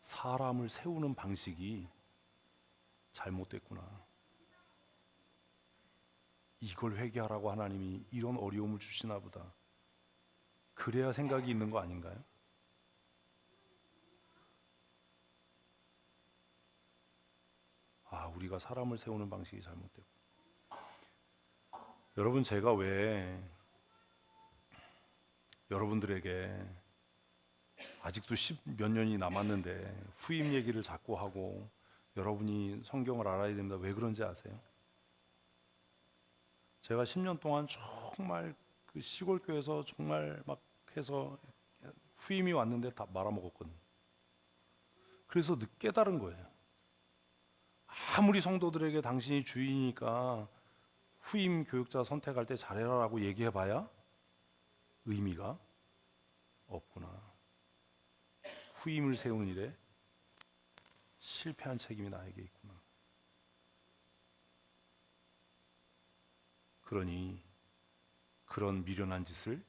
사람을 세우는 방식이 잘못됐구나. 이걸 회개하라고 하나님이 이런 어려움을 주시나 보다. 그래야 생각이 있는 거 아닌가요? 우리가 사람을 세우는 방식이 잘못됐고. 여러분, 제가 왜 여러분들에게 아직도 10몇 년이 남았는데 후임 얘기를 자꾸 하고 여러분이 성경을 알아야 됩니다. 왜 그런지 아세요? 제가 10년 동안 정말 그 시골 교회에서 정말 막 해서 후임이 왔는데 다 말아먹었거든요. 그래서 깨달은 거예요. 아무리 성도들에게 당신이 주인이니까 후임 교육자 선택할 때 잘해라라고 얘기해봐야 의미가 없구나. 후임을 세우는 일에 실패한 책임이 나에게 있구나. 그러니 그런 미련한 짓을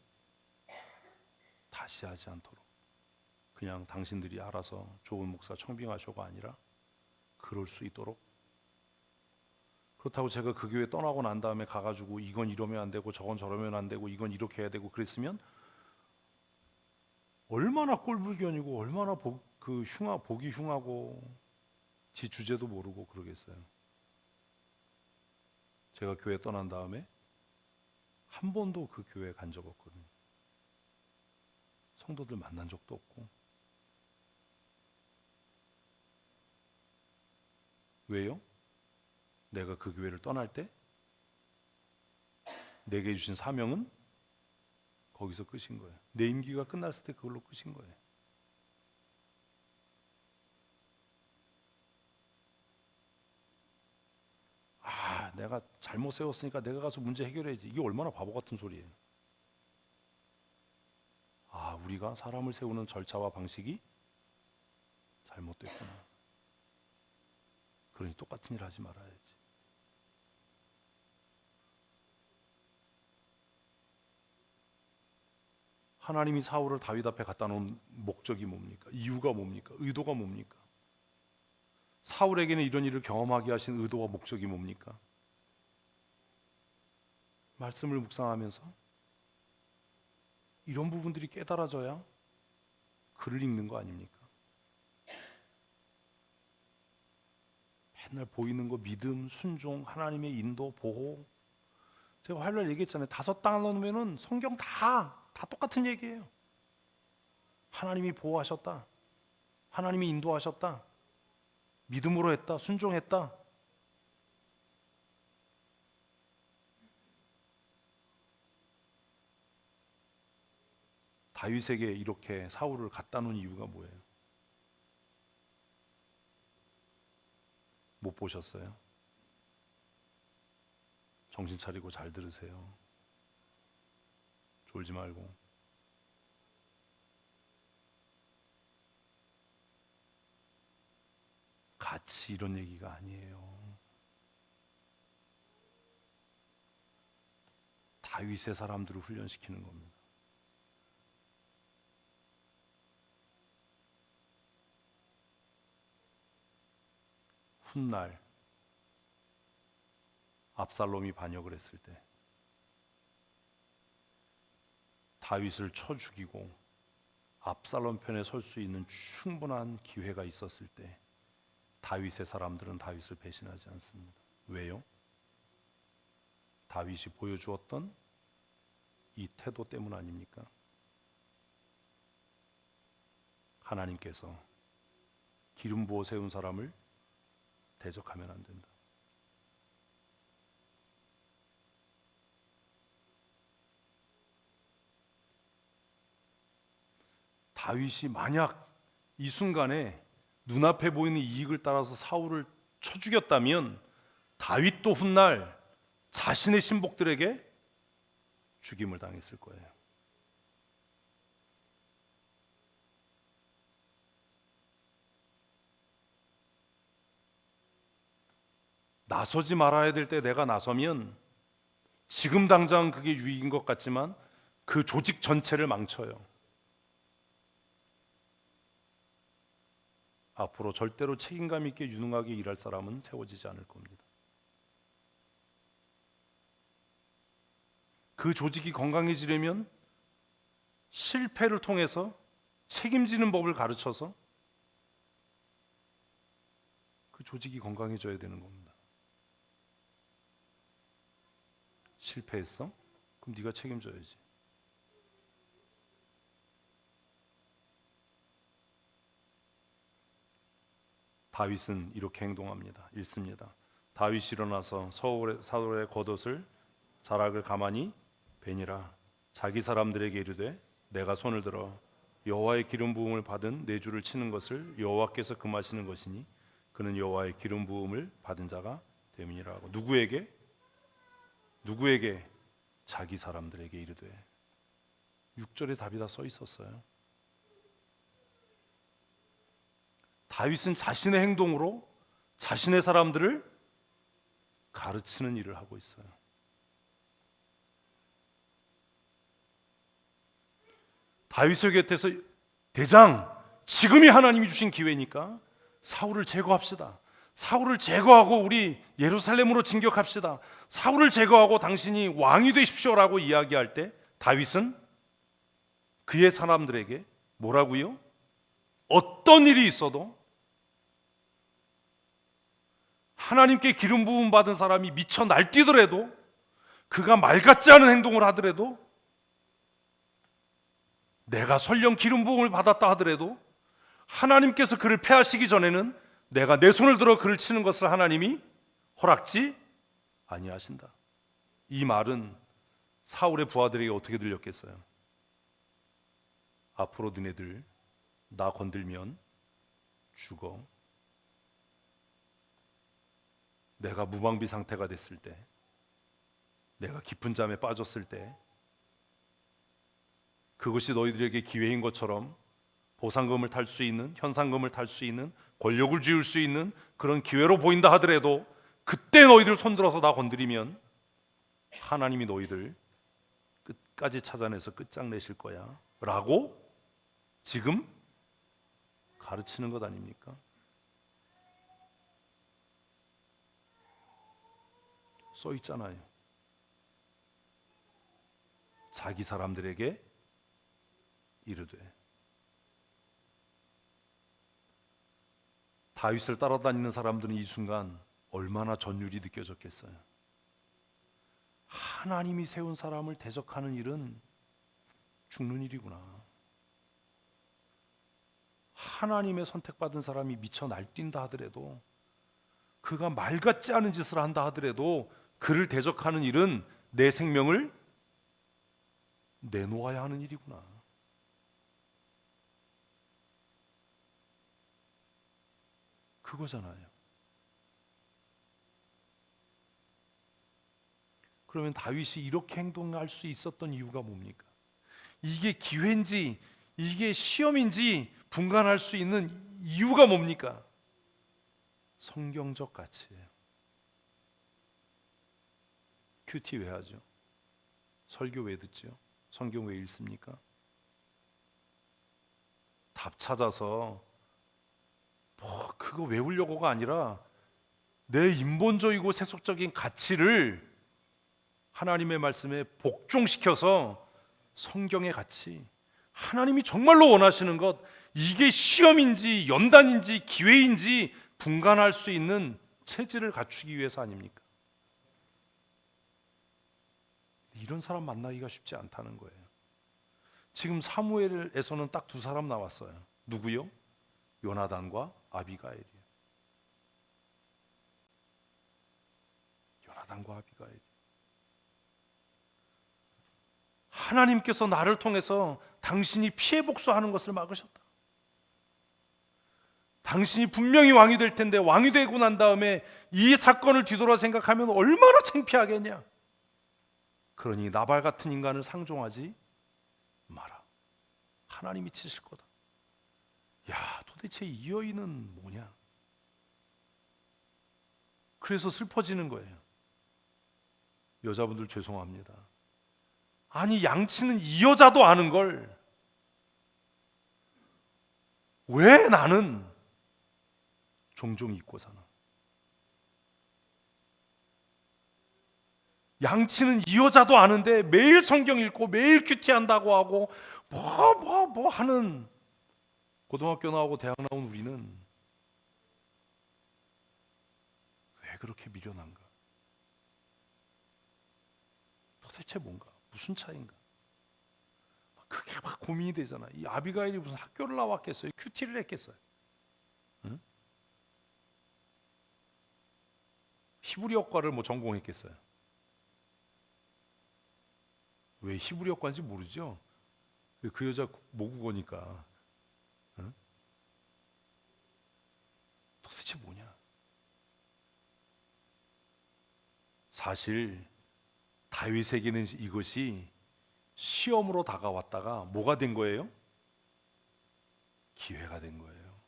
다시 하지 않도록 그냥 당신들이 알아서 좋은 목사 청빙하셔가 아니라 그럴 수 있도록. 그렇다고 제가 그 교회 떠나고 난 다음에 가가지고 이건 이러면 안 되고 저건 저러면 안 되고 이건 이렇게 해야 되고 그랬으면 얼마나 꼴불견이고 얼마나 보기 흉하고 지 주제도 모르고 그러겠어요. 제가 교회 떠난 다음에 한 번도 그 교회에 간 적 없거든요. 성도들 만난 적도 없고. 왜요? 내가 그 교회를 떠날 때 내게 주신 사명은 거기서 끝인 거예요. 내 임기가 끝났을 때 그걸로 끝인 거예요. 내가 잘못 세웠으니까 내가 가서 문제 해결해야지. 이게 얼마나 바보 같은 소리예요. 우리가 사람을 세우는 절차와 방식이 잘못됐구나. 그러니 똑같은 일 하지 말아야지. 하나님이 사울을 다윗 앞에 갖다 놓은 목적이 뭡니까? 이유가 뭡니까? 의도가 뭡니까? 사울에게는 이런 일을 경험하게 하신 의도와 목적이 뭡니까? 말씀을 묵상하면서 이런 부분들이 깨달아져야 글을 읽는 거 아닙니까? 맨날 보이는 거 믿음, 순종, 하나님의 인도, 보호. 제가 화요일날 얘기했잖아요. 5 단어면은 성경 다 똑같은 얘기예요. 하나님이 보호하셨다. 하나님이 인도하셨다. 믿음으로 했다. 순종했다. 다윗에게 이렇게 사울을 갖다 놓은 이유가 뭐예요? 못 보셨어요? 정신 차리고 잘 들으세요. 졸지 말고. 같이 이런 얘기가 아니에요. 다윗의 사람들을 훈련시키는 겁니다. 훗날 압살롬이 반역을 했을 때 다윗을 쳐 죽이고 압살롬 편에 설 수 있는 충분한 기회가 있었을 때 다윗의 사람들은 다윗을 배신하지 않습니다. 왜요? 다윗이 보여주었던 이 태도 때문 아닙니까? 하나님께서 기름 부어 세운 사람을 대적하면 안 된다. 다윗이 만약 이 순간에 눈앞에 보이는 이익을 따라서 사울을 쳐 죽였다면 다윗도 훗날 자신의 신복들에게 죽임을 당했을 거예요. 나서지 말아야 될 때 내가 나서면 지금 당장 그게 유익인 것 같지만 그 조직 전체를 망쳐요. 앞으로 절대로 책임감 있게 유능하게 일할 사람은 세워지지 않을 겁니다. 그 조직이 건강해지려면 실패를 통해서 책임지는 법을 가르쳐서 그 조직이 건강해져야 되는 겁니다. 실패했어? 그럼 네가 책임져야지. 다윗은 이렇게 행동합니다. 읽습니다. 다윗이 일어나서 사울의 겉옷을 자락을 가만히 베니라. 자기 사람들에게 이르되 내가 손을 들어 여호와의 기름 부음을 받은 내 주를 치는 것을 여호와께서 금하시는 것이니 그는 여호와의 기름 부음을 받은 자가 됨이니라 하고 누구에게? 자기 사람들에게 이르되 6절에 답이 다 써 있었어요. 다윗은 자신의 행동으로 자신의 사람들을 가르치는 일을 하고 있어요. 다윗의 곁에서 대장, 지금이 하나님이 주신 기회니까 사울을 제거합시다. 사울을 제거하고 우리 예루살렘으로 진격합시다. 사울을 제거하고 당신이 왕이 되십시오라고 이야기할 때 다윗은 그의 사람들에게 뭐라고요? 어떤 일이 있어도 하나님께 기름 부음 받은 사람이 미쳐 날뛰더라도, 그가 말 같지 않은 행동을 하더라도, 내가 설령 기름 부음을 받았다 하더라도 하나님께서 그를 패하시기 전에는 내가 내 손을 들어 그를 치는 것을 하나님이 허락지 아니하신다. 이 말은 사울의 부하들에게 어떻게 들렸겠어요? 앞으로 너네들 나 건들면 죽어. 내가 무방비 상태가 됐을 때, 내가 깊은 잠에 빠졌을 때, 그것이 너희들에게 기회인 것처럼 보상금을 탈 수 있는, 현상금을 탈 수 있는, 권력을 쥐을 수 있는 그런 기회로 보인다 하더라도 그때 너희들 손들어서 나 건드리면 하나님이 너희들 끝까지 찾아내서 끝장내실 거야 라고 지금 가르치는 것 아닙니까? 써 있잖아요. 자기 사람들에게 이르되. 다윗을 따라다니는 사람들은 이 순간 얼마나 전율이 느껴졌겠어요. 하나님이 세운 사람을 대적하는 일은 죽는 일이구나. 하나님의 선택받은 사람이 미쳐 날뛴다 하더라도, 그가 말 같지 않은 짓을 한다 하더라도 그를 대적하는 일은 내 생명을 내놓아야 하는 일이구나. 그거잖아요. 그러면 다윗이 이렇게 행동할 수 있었던 이유가 뭡니까? 이게 기회인지 이게 시험인지 분간할 수 있는 이유가 뭡니까? 성경적 가치예요. 큐티 왜 하죠? 설교 왜 듣죠? 성경 왜 읽습니까? 답 찾아서 그거 외우려고가 아니라 내 인본적이고 세속적인 가치를 하나님의 말씀에 복종시켜서 성경의 가치, 하나님이 정말로 원하시는 것, 이게 시험인지 연단인지 기회인지 분간할 수 있는 체질을 갖추기 위해서 아닙니까? 이런 사람 만나기가 쉽지 않다는 거예요. 지금 사무엘에서는 딱 두 사람 나왔어요. 누구요? 요나단과 아비가일이에요. 요나단과 아비가일. 하나님께서 나를 통해서 당신이 피해 복수하는 것을 막으셨다. 당신이 분명히 왕이 될 텐데 왕이 되고 난 다음에 이 사건을 뒤돌아 생각하면 얼마나 창피하겠냐. 그러니 나발 같은 인간을 상종하지 마라. 하나님이 치실 거다. 야, 도대체 이 여인은 뭐냐? 그래서 슬퍼지는 거예요. 여자분들 죄송합니다. 아니, 양치는 이 여자도 아는 걸 왜 나는 종종 잊고 사나? 양치는 이 여자도 아는데 매일 성경 읽고 매일 큐티한다고 하고 뭐 하는 고등학교 나오고 대학 나온 우리는 왜 그렇게 미련한가? 도대체 뭔가? 무슨 차이인가? 그게 막 고민이 되잖아. 이 아비가일이 무슨 학교를 나왔겠어요? 큐티를 했겠어요? 응? 히브리어과를 뭐 전공했겠어요? 왜 히브리어과인지 모르죠? 그 여자 모국어니까. 응? 도대체 뭐냐? 사실 다윗에게는 이것이 시험으로 다가왔다가 뭐가 된 거예요? 기회가 된 거예요.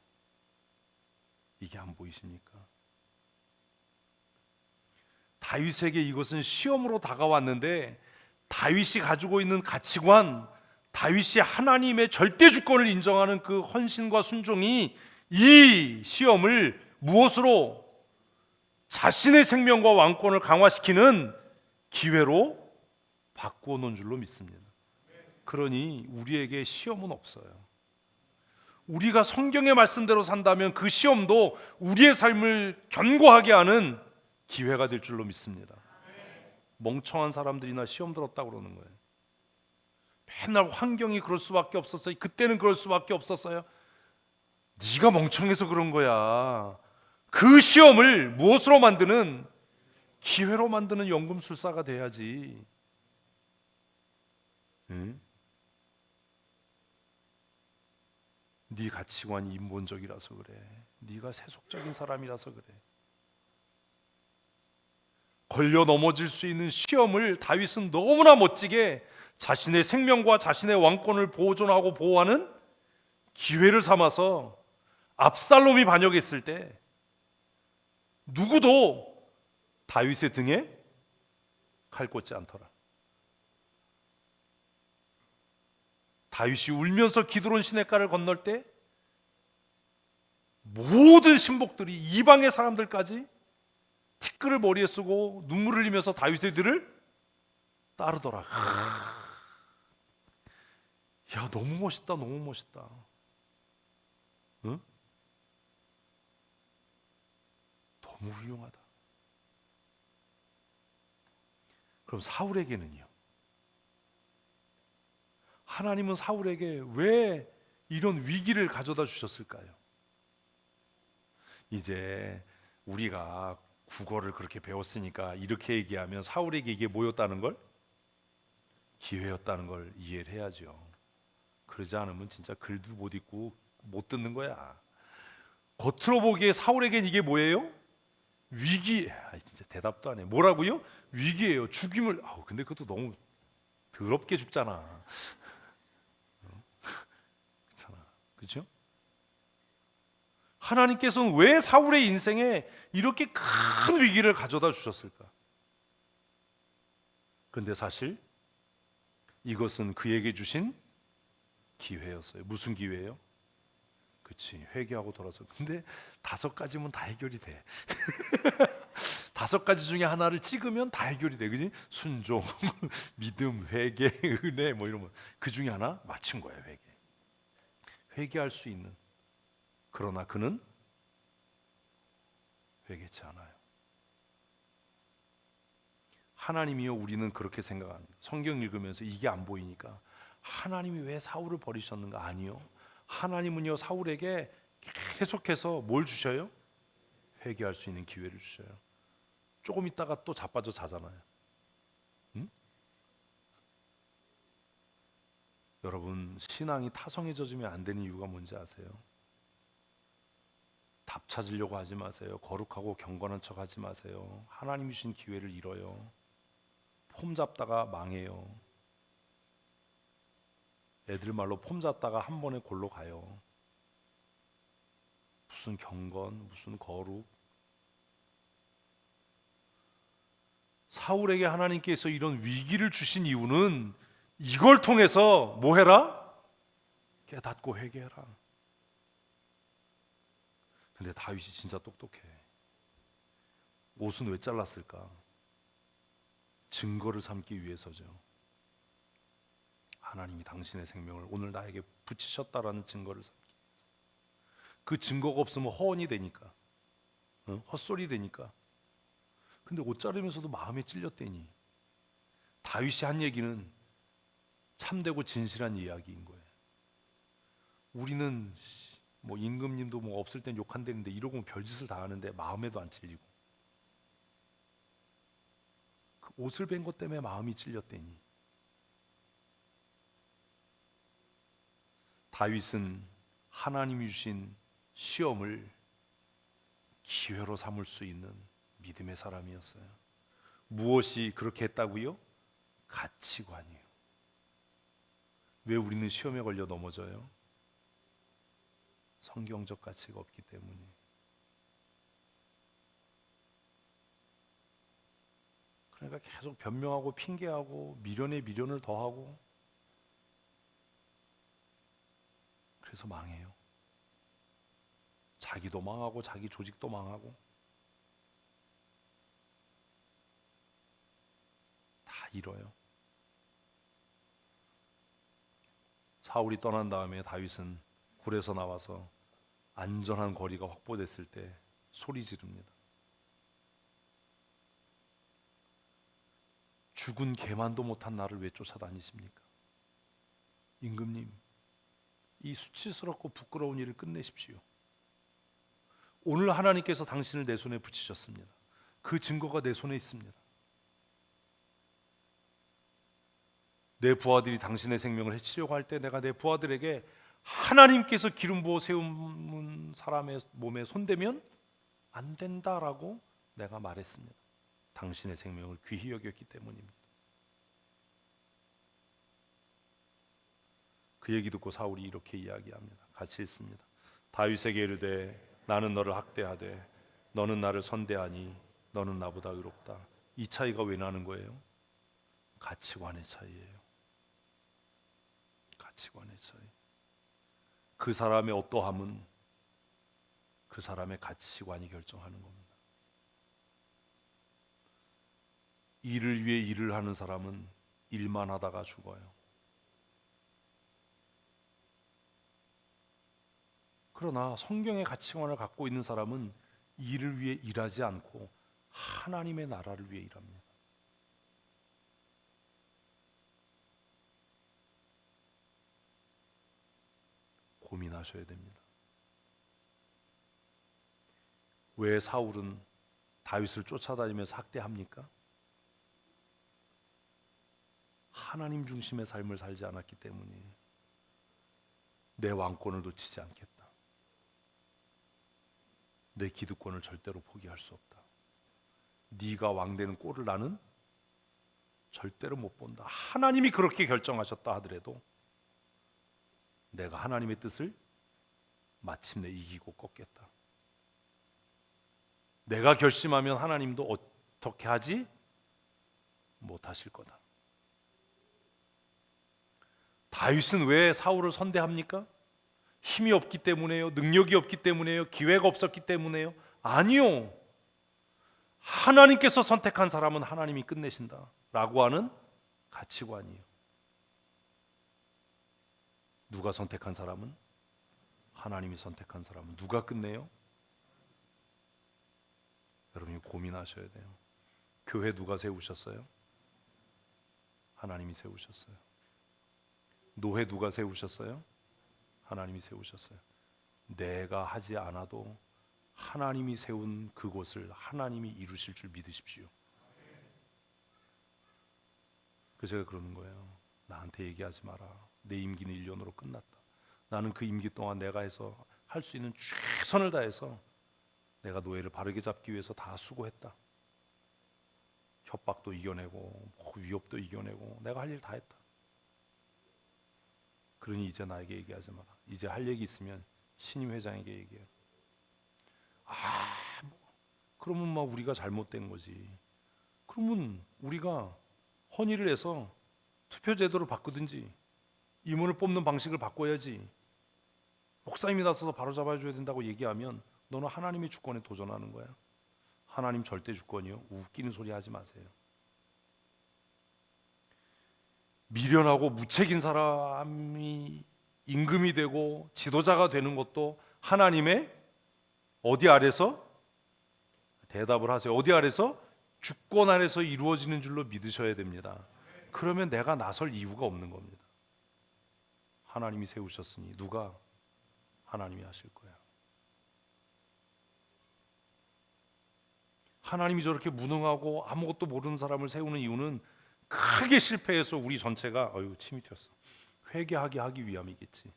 이게 안 보이십니까? 다윗에게 이것은 시험으로 다가왔는데 다윗이 가지고 있는 가치관, 다윗이 하나님의 절대 주권을 인정하는 그 헌신과 순종이 이 시험을 무엇으로? 자신의 생명과 왕권을 강화시키는 기회로 바꾸어 놓은 줄로 믿습니다. 그러니 우리에게 시험은 없어요. 우리가 성경의 말씀대로 산다면 그 시험도 우리의 삶을 견고하게 하는 기회가 될 줄로 믿습니다. 멍청한 사람들이나 시험 들었다고 그러는 거예요. 맨날 환경이 그럴 수밖에 없었어요. 그때는 그럴 수밖에 없었어요. 네가 멍청해서 그런 거야. 그 시험을 무엇으로 만드는? 기회로 만드는 연금술사가 돼야지. 응? 네 가치관이 인본적이라서 그래. 네가 세속적인 사람이라서 그래. 걸려 넘어질 수 있는 시험을 다윗은 너무나 멋지게 자신의 생명과 자신의 왕권을 보존하고 보호하는 기회를 삼아서 압살롬이 반역했을 때 누구도 다윗의 등에 칼 꽂지 않더라. 다윗이 울면서 기드론 시냇가를 건널 때 모든 신복들이 이방의 사람들까지 티끌을 머리에 쓰고 눈물을 흘리면서 다윗의 뒤를 따르더라. 야, 너무 멋있다, 너무 멋있다. 응? 너무 훌륭하다. 그럼 사울에게는요? 하나님은 사울에게 왜 이런 위기를 가져다 주셨을까요? 이제 우리가 국어를 그렇게 배웠으니까 이렇게 얘기하면 사울에게 이게 뭐였다는 걸? 기회였다는 걸 이해를 해야죠. 그러지 않으면 진짜 글도 못 읽고 못 듣는 거야. 겉으로 보기에 사울에겐 이게 뭐예요? 위기. 진짜 대답도 안 해. 뭐라고요? 위기예요. 죽임을. 근데 그것도 너무 더럽게 죽잖아. 그렇잖아. 그렇죠? 하나님께서는 왜 사울의 인생에 이렇게 큰 위기를 가져다 주셨을까? 그런데 사실 이것은 그에게 주신 기회였어요. 무슨 기회예요? 그렇지, 회개하고 돌아서. 근데 5가지면 다 해결이 돼. 5가지 중에 하나를 찍으면 다 해결이 돼. 그지? 순종, 믿음, 회개, 은혜 뭐 이런 거. 그 중에 하나 맞춘 거예요. 회개할 수 있는. 그러나 그는 회개치 않아요. 하나님이요, 우리는 그렇게 생각합니다. 성경 읽으면서 이게 안 보이니까 하나님이 왜 사울을 버리셨는가? 아니요. 하나님은요, 사울에게 계속해서 뭘 주셔요? 회개할 수 있는 기회를 주셔요. 조금 있다가 또 자빠져 자잖아요. 응? 여러분, 신앙이 타성에 젖으면 안 되는 이유가 뭔지 아세요? 답 찾으려고 하지 마세요. 거룩하고 경건한 척 하지 마세요. 하나님이 주신 기회를 잃어요. 폼 잡다가 망해요. 애들 말로 폼 잡다가 한 번에 골로 가요. 무슨 경건, 무슨 거룩. 사울에게 하나님께서 이런 위기를 주신 이유는 이걸 통해서 뭐 해라? 깨닫고 회개해라. 근데 다윗이 진짜 똑똑해. 옷은 왜 잘랐을까? 증거를 삼기 위해서죠. 하나님이 당신의 생명을 오늘 나에게 붙이셨다라는 증거를 삼기 위해서. 그 증거가 없으면 허언이 되니까, 헛소리 되니까. 근데 옷 자르면서도 마음에 찔렸대니. 다윗이 한 얘기는 참되고 진실한 이야기인 거예요. 우리는 뭐 임금님도 뭐 없을 땐 욕한다는데 이러고 별짓을 다 하는데 마음에도 안 찔리고, 그 옷을 뺀 것 때문에 마음이 찔렸대니. 다윗은 하나님이 주신 시험을 기회로 삼을 수 있는 믿음의 사람이었어요. 무엇이 그렇게 했다고요? 가치관이에요. 왜 우리는 시험에 걸려 넘어져요? 성경적 가치가 없기 때문이에요. 그러니까 계속 변명하고 핑계하고 미련에 미련을 더하고, 그래서 망해요. 자기도 망하고 자기 조직도 망하고 다 잃어요. 사울이 떠난 다음에 다윗은 굴에서 나와서 안전한 거리가 확보됐을 때 소리 지릅니다. 죽은 개만도 못한 나를 왜 쫓아다니십니까? 임금님, 이 수치스럽고 부끄러운 일을 끝내십시오. 오늘 하나님께서 당신을 내 손에 붙이셨습니다. 그 증거가 내 손에 있습니다. 내 부하들이 당신의 생명을 해치려고 할 때 내가 내 부하들에게 하나님께서 기름 부어 세운 사람의 몸에 손대면 안 된다라고 내가 말했습니다. 당신의 생명을 귀히 여겼기 때문입니다. 그 얘기 듣고 사울이 이렇게 이야기합니다. 같이 읽습니다. 다윗에게 이르되 나는 너를 학대하되 너는 나를 선대하니 너는 나보다 의롭다. 이 차이가 왜 나는 거예요? 가치관의 차이예요. 가치관의 차이. 그 사람의 어떠함은 그 사람의 가치관이 결정하는 겁니다. 일을 위해 일을 하는 사람은 일만 하다가 죽어요. 그러나 성경의 가치관을 갖고 있는 사람은 일을 위해 일하지 않고 하나님의 나라를 위해 일합니다. 고민하셔야 됩니다. 왜 사울은 다윗을 쫓아다니면서 학대합니까? 하나님 중심의 삶을 살지 않았기 때문이에요. 내 왕권을 놓치지 않겠다. 내 기득권을 절대로 포기할 수 없다. 네가 왕되는 꼴을 나는 절대로 못 본다. 하나님이 그렇게 결정하셨다 하더라도 내가 하나님의 뜻을 마침내 이기고 꺾겠다. 내가 결심하면 하나님도 어떻게 하지 못하실 거다. 다윗은 왜 사울을 선대합니까? 힘이 없기 때문에요? 능력이 없기 때문에요? 기회가 없었기 때문에요? 아니요. 하나님께서 선택한 사람은 하나님이 끝내신다 라고 하는 가치관이에요. 누가 선택한 사람은? 하나님이 선택한 사람은 누가 끝내요? 여러분이 고민하셔야 돼요. 교회 누가 세우셨어요? 하나님이 세우셨어요. 노회 누가 세우셨어요? 하나님이 세우셨어요. 내가 하지 않아도 하나님이 세운 그곳을 하나님이 이루실 줄 믿으십시오. 그래서 제가 그러는 거예요. 나한테 얘기하지 마라. 내 임기는 1년으로 끝났다. 나는 그 임기 동안 내가 해서 할 수 있는 최선을 다해서 내가 노예를 바르게 잡기 위해서 다 수고했다. 협박도 이겨내고 위협도 이겨내고 내가 할 일 다 했다. 그러니 이제 나에게 얘기하지 마라. 이제 할 얘기 있으면 신임 회장에게 얘기해. 그러면 막 우리가 잘못된 거지. 그러면 우리가 헌의를 해서 투표 제도를 바꾸든지 임원을 뽑는 방식을 바꿔야지. 목사님이 나서서 바로 잡아줘야 된다고 얘기하면 너는 하나님의 주권에 도전하는 거야. 하나님 절대 주권이요. 웃기는 소리 하지 마세요. 미련하고 무책인 사람이 임금이 되고 지도자가 되는 것도 하나님의 어디 아래서? 대답을 하세요. 어디 아래서? 주권 아래서 이루어지는 줄로 믿으셔야 됩니다. 그러면 내가 나설 이유가 없는 겁니다. 하나님이 세우셨으니 누가? 하나님이 하실 거야. 하나님이 저렇게 무능하고 아무것도 모르는 사람을 세우는 이유는 크게 실패해서 우리 전체가 침이 튀었어. 회개하게 하기 위함이겠지.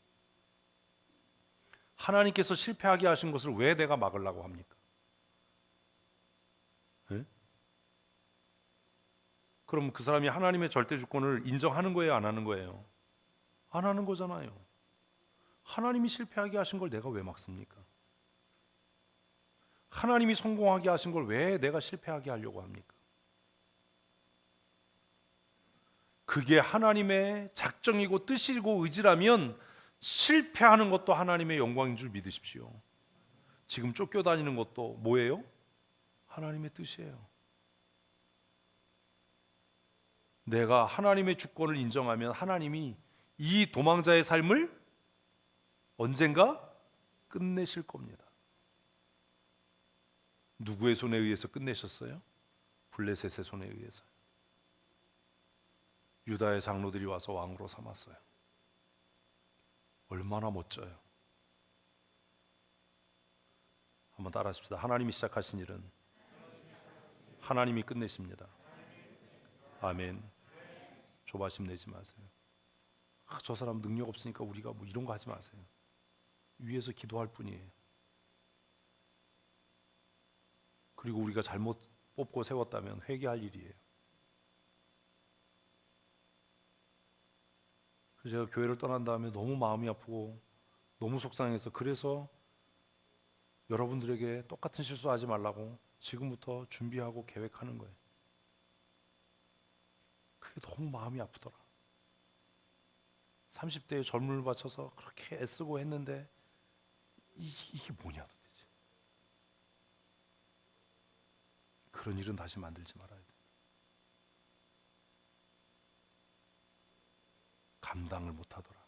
하나님께서 실패하게 하신 것을 왜 내가 막으려고 합니까? 네? 그럼 그 사람이 하나님의 절대 주권을 인정하는 거예요? 안 하는 거예요? 안 하는 거잖아요. 하나님이 실패하게 하신 걸 내가 왜 막습니까? 하나님이 성공하게 하신 걸 왜 내가 실패하게 하려고 합니까? 그게 하나님의 작정이고 뜻이고 의지라면 실패하는 것도 하나님의 영광인 줄 믿으십시오. 지금 쫓겨다니는 것도 뭐예요? 하나님의 뜻이에요. 내가 하나님의 주권을 인정하면 하나님이 이 도망자의 삶을 언젠가 끝내실 겁니다. 누구의 손에 의해서 끝내셨어요? 블레셋의 손에 의해서. 유다의 장로들이 와서 왕으로 삼았어요. 얼마나 멋져요. 한번 따라하십시다. 하나님이 시작하신 일은 하나님이 끝내십니다. 아멘. 조바심 내지 마세요. 저 사람 능력 없으니까 우리가 뭐 이런 거 하지 마세요. 위에서 기도할 뿐이에요. 그리고 우리가 잘못 뽑고 세웠다면 회개할 일이에요. 그래서 제가 교회를 떠난 다음에 너무 마음이 아프고 너무 속상해서, 그래서 여러분들에게 똑같은 실수하지 말라고 지금부터 준비하고 계획하는 거예요. 그게 너무 마음이 아프더라. 30대에 젊음을 바쳐서 그렇게 애쓰고 했는데 이게 뭐냐 도대체. 그런 일은 다시 만들지 말아야 돼. 감당을 못하더라.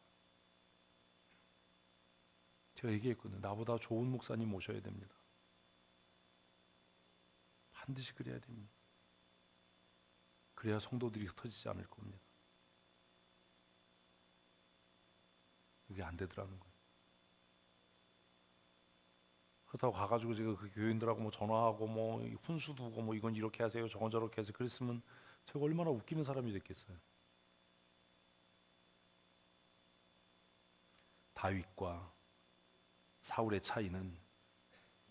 제가 얘기했거든요. 나보다 좋은 목사님 모셔야 됩니다. 반드시 그래야 됩니다. 그래야 성도들이 흩어지지 않을 겁니다. 그게 안 되더라는 거예요. 그렇다고 가가지고 제가 그 교인들하고 뭐 전화하고 뭐 훈수 두고 뭐 이건 이렇게 하세요, 저건 저렇게 하세요, 그랬으면 제가 얼마나 웃기는 사람이 됐겠어요. 다윗과 사울의 차이는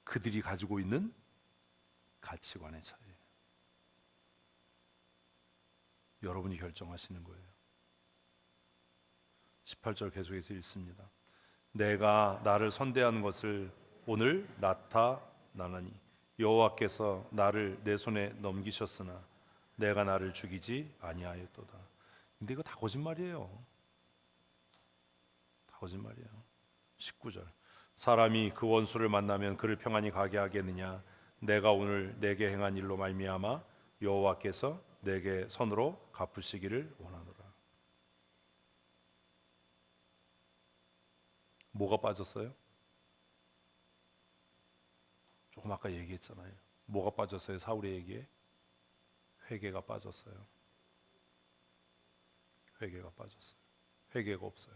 그들이 가지고 있는 가치관의 차이예요. 여러분이 결정하시는 거예요. 18절 계속해서 읽습니다. 내가 나를 선대한 것을 오늘 나타나니 여호와께서 나를 내 손에 넘기셨으나 내가 나를 죽이지 아니하였도다. 근데 이거 다 거짓말이에요. 다 거짓말이에요. 19절 사람이 그 원수를 만나면 그를 평안히 가게 하겠느냐. 내가 오늘 내게 행한 일로 말미암아 여호와께서 내게 선으로 갚으시기를 원하노라. 뭐가 빠졌어요? 조금 아까 얘기했잖아요. 뭐가 빠졌어요? 사울의 얘기에 회개가 빠졌어요. 회개가 빠졌어요. 회개가 없어요.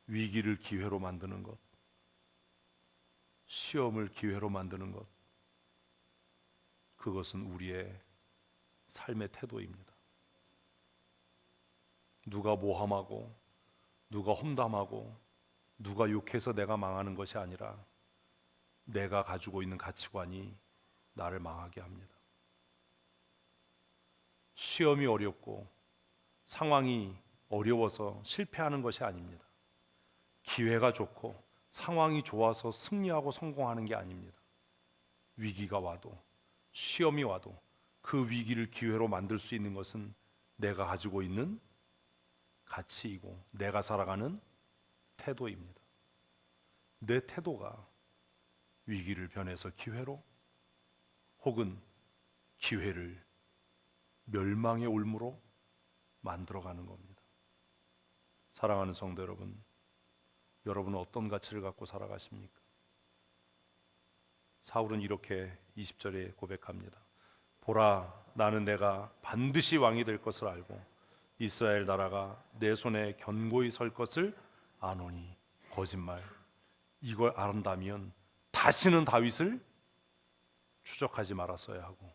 위기를 기회로 만드는 것, 시험을 기회로 만드는 것, 그것은 우리의 삶의 태도입니다. 누가 모함하고 누가 험담하고 누가 욕해서 내가 망하는 것이 아니라 내가 가지고 있는 가치관이 나를 망하게 합니다. 시험이 어렵고 상황이 어려워서 실패하는 것이 아닙니다. 기회가 좋고 상황이 좋아서 승리하고 성공하는 게 아닙니다. 위기가 와도 시험이 와도 그 위기를 기회로 만들 수 있는 것은 내가 가지고 있는 가치이고 내가 살아가는 태도입니다. 내 태도가 위기를 변해서 기회로 혹은 기회를 멸망의 올무로 만들어가는 겁니다. 사랑하는 성도 여러분, 여러분은 어떤 가치를 갖고 살아가십니까? 사울은 이렇게 20절에 고백합니다. 보라, 나는 내가 반드시 왕이 될 것을 알고 이스라엘 나라가 내 손에 견고히 설 것을 아노니. 거짓말. 이걸 안다면 다시는 다윗을 추적하지 말았어야 하고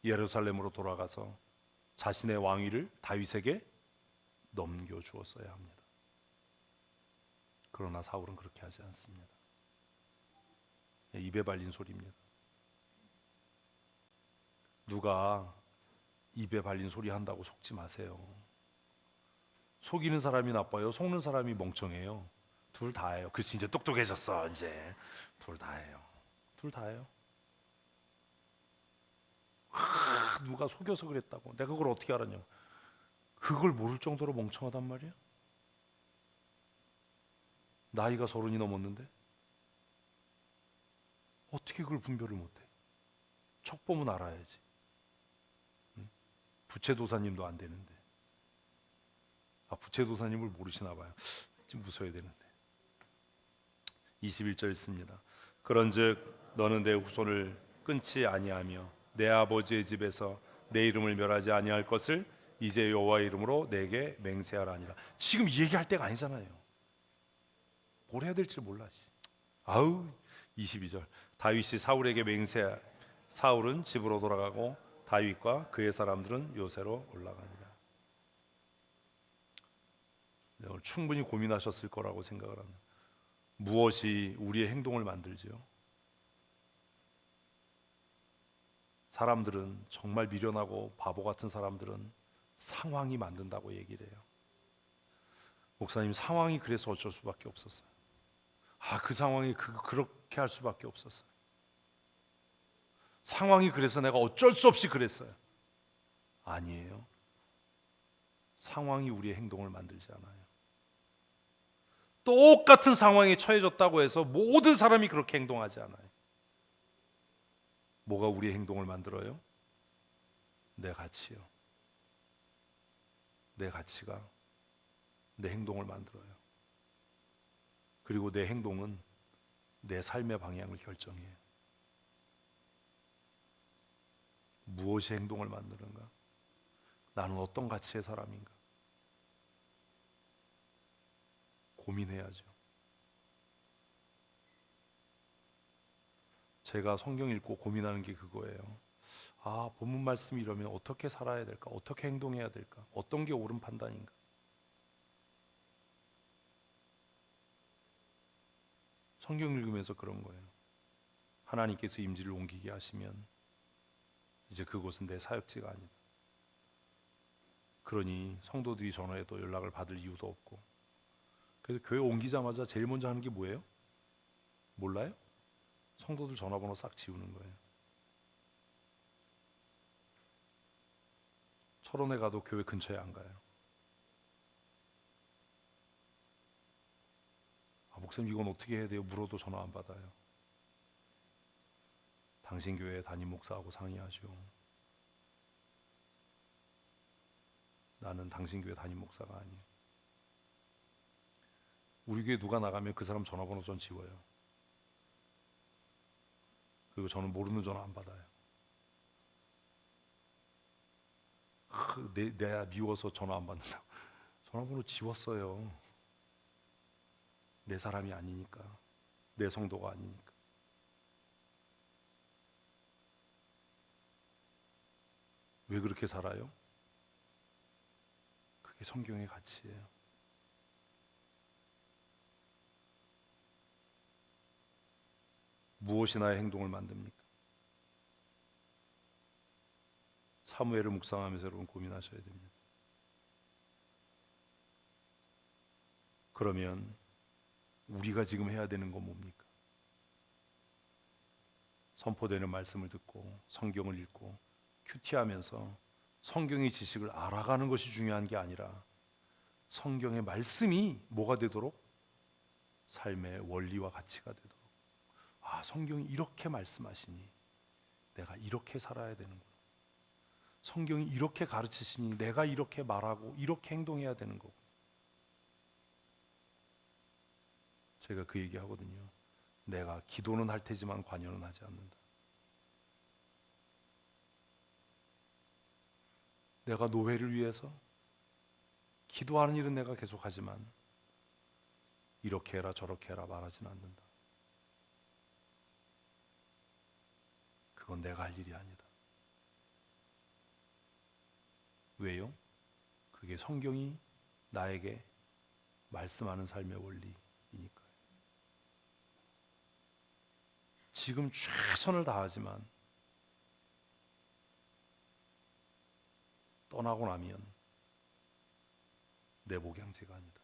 예루살렘으로 돌아가서 자신의 왕위를 다윗에게 넘겨주었어야 합니다. 그러나 사울은 그렇게 하지 않습니다. 입에 발린 소리입니다. 누가 입에 발린 소리 한다고 속지 마세요. 속이는 사람이 나빠요, 속는 사람이 멍청해요. 둘 다예요. 그치, 이제 똑똑해졌어. 이제 둘 다예요. 둘 다예요. 누가 속여서 그랬다고 내가 그걸 어떻게 알았냐. 그걸 모를 정도로 멍청하단 말이야. 나이가 30이 넘었는데 어떻게 그걸 분별을 못해. 척 보면 알아야지. 부채도사님도 안 되는데. 부채도사님을 모르시나 봐요. 좀 웃어야 되는데. 21절 있습니다. 그런즉 너는 내 후손을 끊지 아니하며 내 아버지의 집에서 내 이름을 멸하지 아니할 것을 이제 여호와의 이름으로 내게 맹세하라니라. 지금 이 얘기할 때가 아니잖아요. 뭘 해야 될지 몰라. 아우. 22절 다윗이 사울에게 맹세. 사울은 집으로 돌아가고 다윗과 그의 사람들은 요새로 올라가니라. 오늘 충분히 고민하셨을 거라고 생각을 합니다. 무엇이 우리의 행동을 만들지요? 사람들은 정말 미련하고 바보 같은 사람들은 상황이 만든다고 얘기를 해요. 목사님, 상황이 그래서 어쩔 수밖에 없었어요. 그 상황이 그렇게 할 수밖에 없었어요. 상황이 그래서 내가 어쩔 수 없이 그랬어요. 아니에요. 상황이 우리의 행동을 만들지 않아요. 똑같은 상황에 처해졌다고 해서 모든 사람이 그렇게 행동하지 않아요. 뭐가 우리의 행동을 만들어요? 내 가치요. 내 가치가 내 행동을 만들어요. 그리고 내 행동은 내 삶의 방향을 결정해요. 무엇이 행동을 만드는가? 나는 어떤 가치의 사람인가? 고민해야죠. 제가 성경 읽고 고민하는 게 그거예요. 본문 말씀이 이러면 어떻게 살아야 될까? 어떻게 행동해야 될까? 어떤 게 옳은 판단인가? 성경 읽으면서 그런 거예요. 하나님께서 임지를 옮기게 하시면 이제 그곳은 내 사역지가 아니다. 그러니 성도들이 전화해도 연락을 받을 이유도 없고, 그래서 교회 옮기자마자 제일 먼저 하는 게 뭐예요? 몰라요? 성도들 전화번호 싹 지우는 거예요. 철원에 가도 교회 근처에 안 가요. 목사님, 이건 어떻게 해야 돼요? 물어도 전화 안 받아요. 당신 교회 담임 목사하고 상의하시오. 나는 당신 교회 담임 목사가 아니에요. 우리 교회 누가 나가면 그 사람 전화번호 전 지워요. 그리고 저는 모르는 전화 안 받아요. 내가 미워서 전화 안 받는다고. 전화번호 지웠어요. 내 사람이 아니니까. 내 성도가 아니니까. 왜 그렇게 살아요? 그게 성경의 가치예요. 무엇이 나의 행동을 만듭니까? 사무엘을 묵상하면서 여러분 고민하셔야 됩니다. 그러면 우리가 지금 해야 되는 건 뭡니까? 선포되는 말씀을 듣고 성경을 읽고 큐티하면서 성경의 지식을 알아가는 것이 중요한 게 아니라 성경의 말씀이 뭐가 되도록? 삶의 원리와 가치가 되도록. 성경이 이렇게 말씀하시니 내가 이렇게 살아야 되는구나. 성경이 이렇게 가르치시니 내가 이렇게 말하고 이렇게 행동해야 되는 거고. 제가 그 얘기 하거든요. 내가 기도는 할 테지만 관여는 하지 않는다. 내가 노회를 위해서 기도하는 일은 내가 계속하지만 이렇게 해라 저렇게 해라 말하지는 않는다. 그건 내가 할 일이 아니다. 왜요? 그게 성경이 나에게 말씀하는 삶의 원리이니까요. 지금 최선을 다하지만 떠나고 나면 내 목양지가 아니다.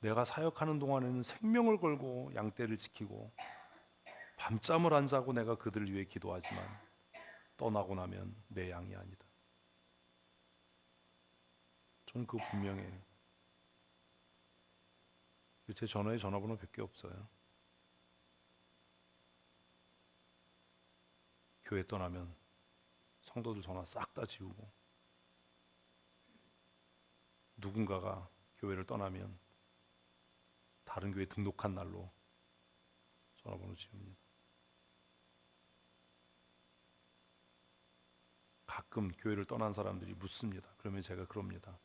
내가 사역하는 동안에는 생명을 걸고 양떼를 지키고 밤잠을 안 자고 내가 그들을 위해 기도하지만 떠나고 나면 내 양이 아니다. 저는 그거 분명해요. 제 전화에 전화번호 100개 없어요. 교회 떠나면 성도들 전화 싹 다 지우고 누군가가 교회를 떠나면 다른 교회 등록한 날로 전화번호 지웁니다. 가끔 교회를 떠난 사람들이 묻습니다. 그러면 제가 그럽니다.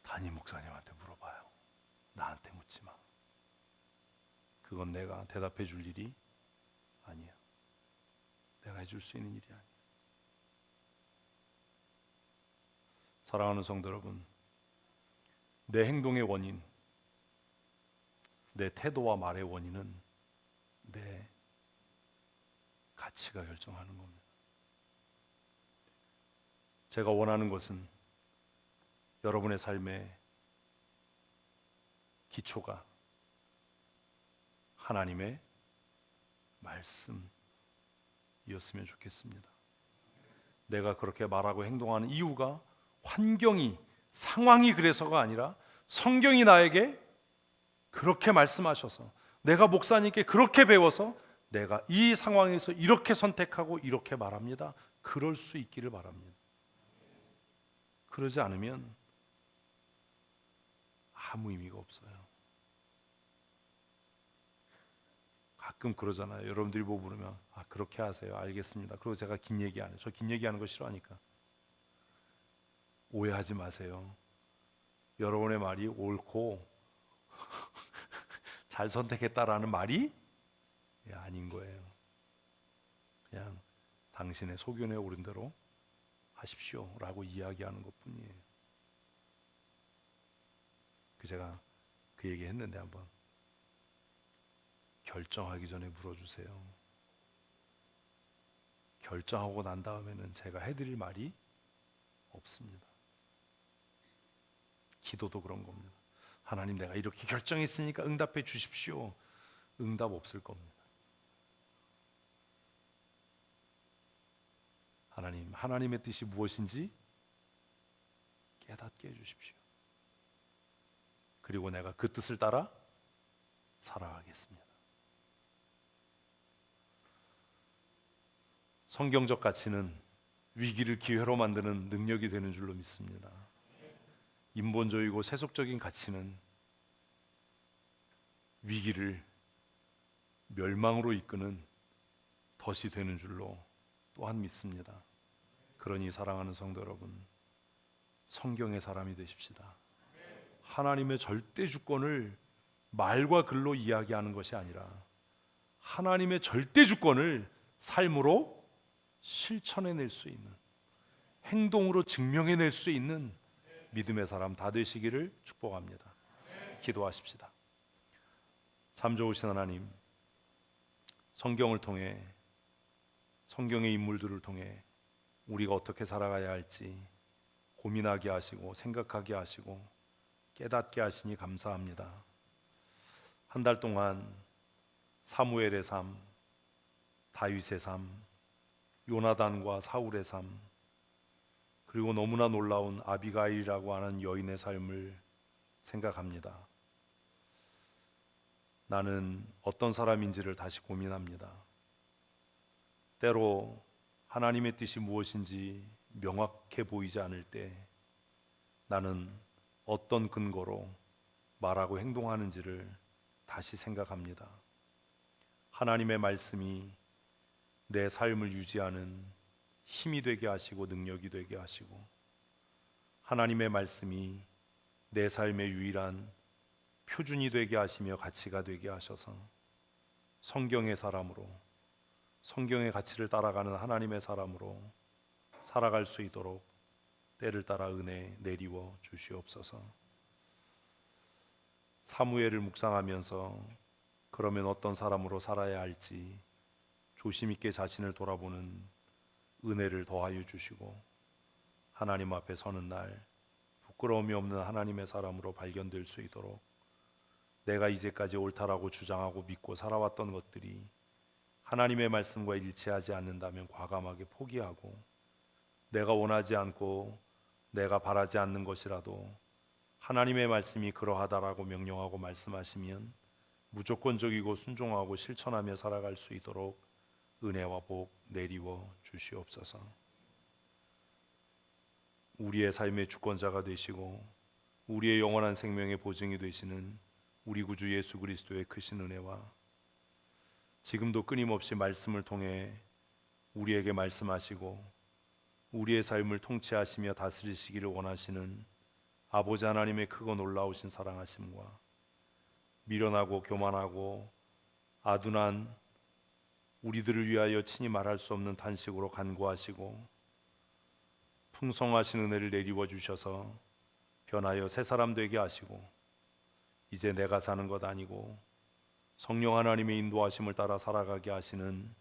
담임 목사님한테 물어봐요. 나한테 묻지 마. 그건 내가 대답해 줄 일이 아니야. 내가 해줄 수 있는 일이 아니야. 사랑하는 성도 여러분, 내 행동의 원인, 내 태도와 말의 원인은 내 가치가 결정하는 겁니다. 제가 원하는 것은 여러분의 삶의 기초가 하나님의 말씀이었으면 좋겠습니다. 내가 그렇게 말하고 행동하는 이유가 환경이, 상황이 그래서가 아니라 성경이 나에게 그렇게 말씀하셔서, 내가 목사님께 그렇게 배워서 내가 이 상황에서 이렇게 선택하고 이렇게 말합니다. 그럴 수 있기를 바랍니다. 그러지 않으면 아무 의미가 없어요. 가끔 그러잖아요. 여러분들이 뭐 물으면 그렇게 하세요. 알겠습니다. 그리고 제가 긴 얘기 안 해요. 저 긴 얘기하는 거 싫어하니까. 오해하지 마세요. 여러분의 말이 옳고 잘 선택했다라는 말이 아닌 거예요. 그냥 당신의 소견에 오른 대로 하십시오 라고 이야기하는 것뿐이에요. 제가 그 얘기 했는데 한번 결정하기 전에 물어주세요. 결정하고 난 다음에는 제가 해드릴 말이 없습니다. 기도도 그런 겁니다. 하나님, 내가 이렇게 결정했으니까 응답해 주십시오. 응답 없을 겁니다. 하나님, 하나님의 뜻이 무엇인지 깨닫게 해주십시오. 그리고 내가 그 뜻을 따라 살아가겠습니다. 성경적 가치는 위기를 기회로 만드는 능력이 되는 줄로 믿습니다. 인본주의고 세속적인 가치는 위기를 멸망으로 이끄는 덫이 되는 줄로 또한 믿습니다. 그러니 사랑하는 성도 여러분, 성경의 사람이 되십시다. 하나님의 절대 주권을 말과 글로 이야기하는 것이 아니라 하나님의 절대 주권을 삶으로 실천해낼 수 있는, 행동으로 증명해낼 수 있는 믿음의 사람 다 되시기를 축복합니다. 기도하십시다. 참 좋으신 하나님, 성경을 통해, 성경의 인물들을 통해 우리가 어떻게 살아가야 할지 고민하게 하시고 생각하게 하시고 깨닫게 하시니 감사합니다. 한 달 동안 사무엘의 삶, 다윗의 삶, 요나단과 사울의 삶, 그리고 너무나 놀라운 아비가일이라고 하는 여인의 삶을 생각합니다. 나는 어떤 사람인지를 다시 고민합니다. 때로 하나님의 뜻이 무엇인지 명확해 보이지 않을 때 나는 어떤 근거로 말하고 행동하는지를 다시 생각합니다. 하나님의 말씀이 내 삶을 유지하는 힘이 되게 하시고 능력이 되게 하시고, 하나님의 말씀이 내 삶의 유일한 표준이 되게 하시며 가치가 되게 하셔서 성경의 사람으로, 성경의 가치를 따라가는 하나님의 사람으로 살아갈 수 있도록 때를 따라 은혜 내리워 주시옵소서. 사무엘을 묵상하면서 그러면 어떤 사람으로 살아야 할지 조심 있게 자신을 돌아보는 은혜를 더하여 주시고, 하나님 앞에 서는 날 부끄러움이 없는 하나님의 사람으로 발견될 수 있도록 내가 이제까지 옳다라고 주장하고 믿고 살아왔던 것들이 하나님의 말씀과 일치하지 않는다면 과감하게 포기하고, 내가 원하지 않고 내가 바라지 않는 것이라도 하나님의 말씀이 그러하다라고 명령하고 말씀하시면 무조건적이고 순종하고 실천하며 살아갈 수 있도록 은혜와 복 내리워 주시옵소서. 우리의 삶의 주권자가 되시고 우리의 영원한 생명의 보증이 되시는 우리 구주 예수 그리스도의 크신 은혜와 지금도 끊임없이 말씀을 통해 우리에게 말씀하시고 우리의 삶을 통치하시며 다스리시기를 원하시는 아버지 하나님의 크고 놀라우신 사랑하심과 미련하고 교만하고 아둔한 우리들을 위하여 친히 말할 수 없는 탄식으로 간구하시고 풍성하신 은혜를 내리워 주셔서 변하여 새 사람 되게 하시고 이제 내가 사는 것 아니고 성령 하나님의 인도하심을 따라 살아가게 하시는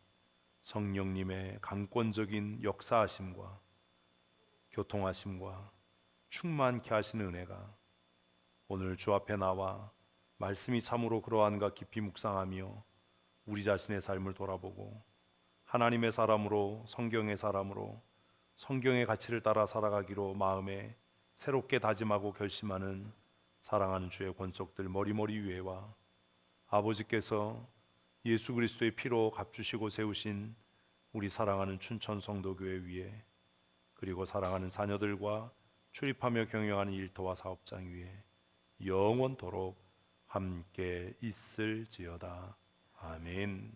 성령님의 강권적인 역사하심과 교통하심과 충만케 하시는 은혜가 오늘 주 앞에 나와 말씀이 참으로 그러한가 깊이 묵상하며 우리 자신의 삶을 돌아보고 하나님의 사람으로 성경의 사람으로 성경의 가치를 따라 살아가기로 마음에 새롭게 다짐하고 결심하는 사랑하는 주의 권속들 머리머리 위에와 아버지께서 예수 그리스도의 피로 값주시고 세우신 우리 사랑하는 춘천 성도교회 위에 그리고 사랑하는 자녀들과 출입하며 경영하는 일터와 사업장 위에 영원토록 함께 있을지어다. 아멘.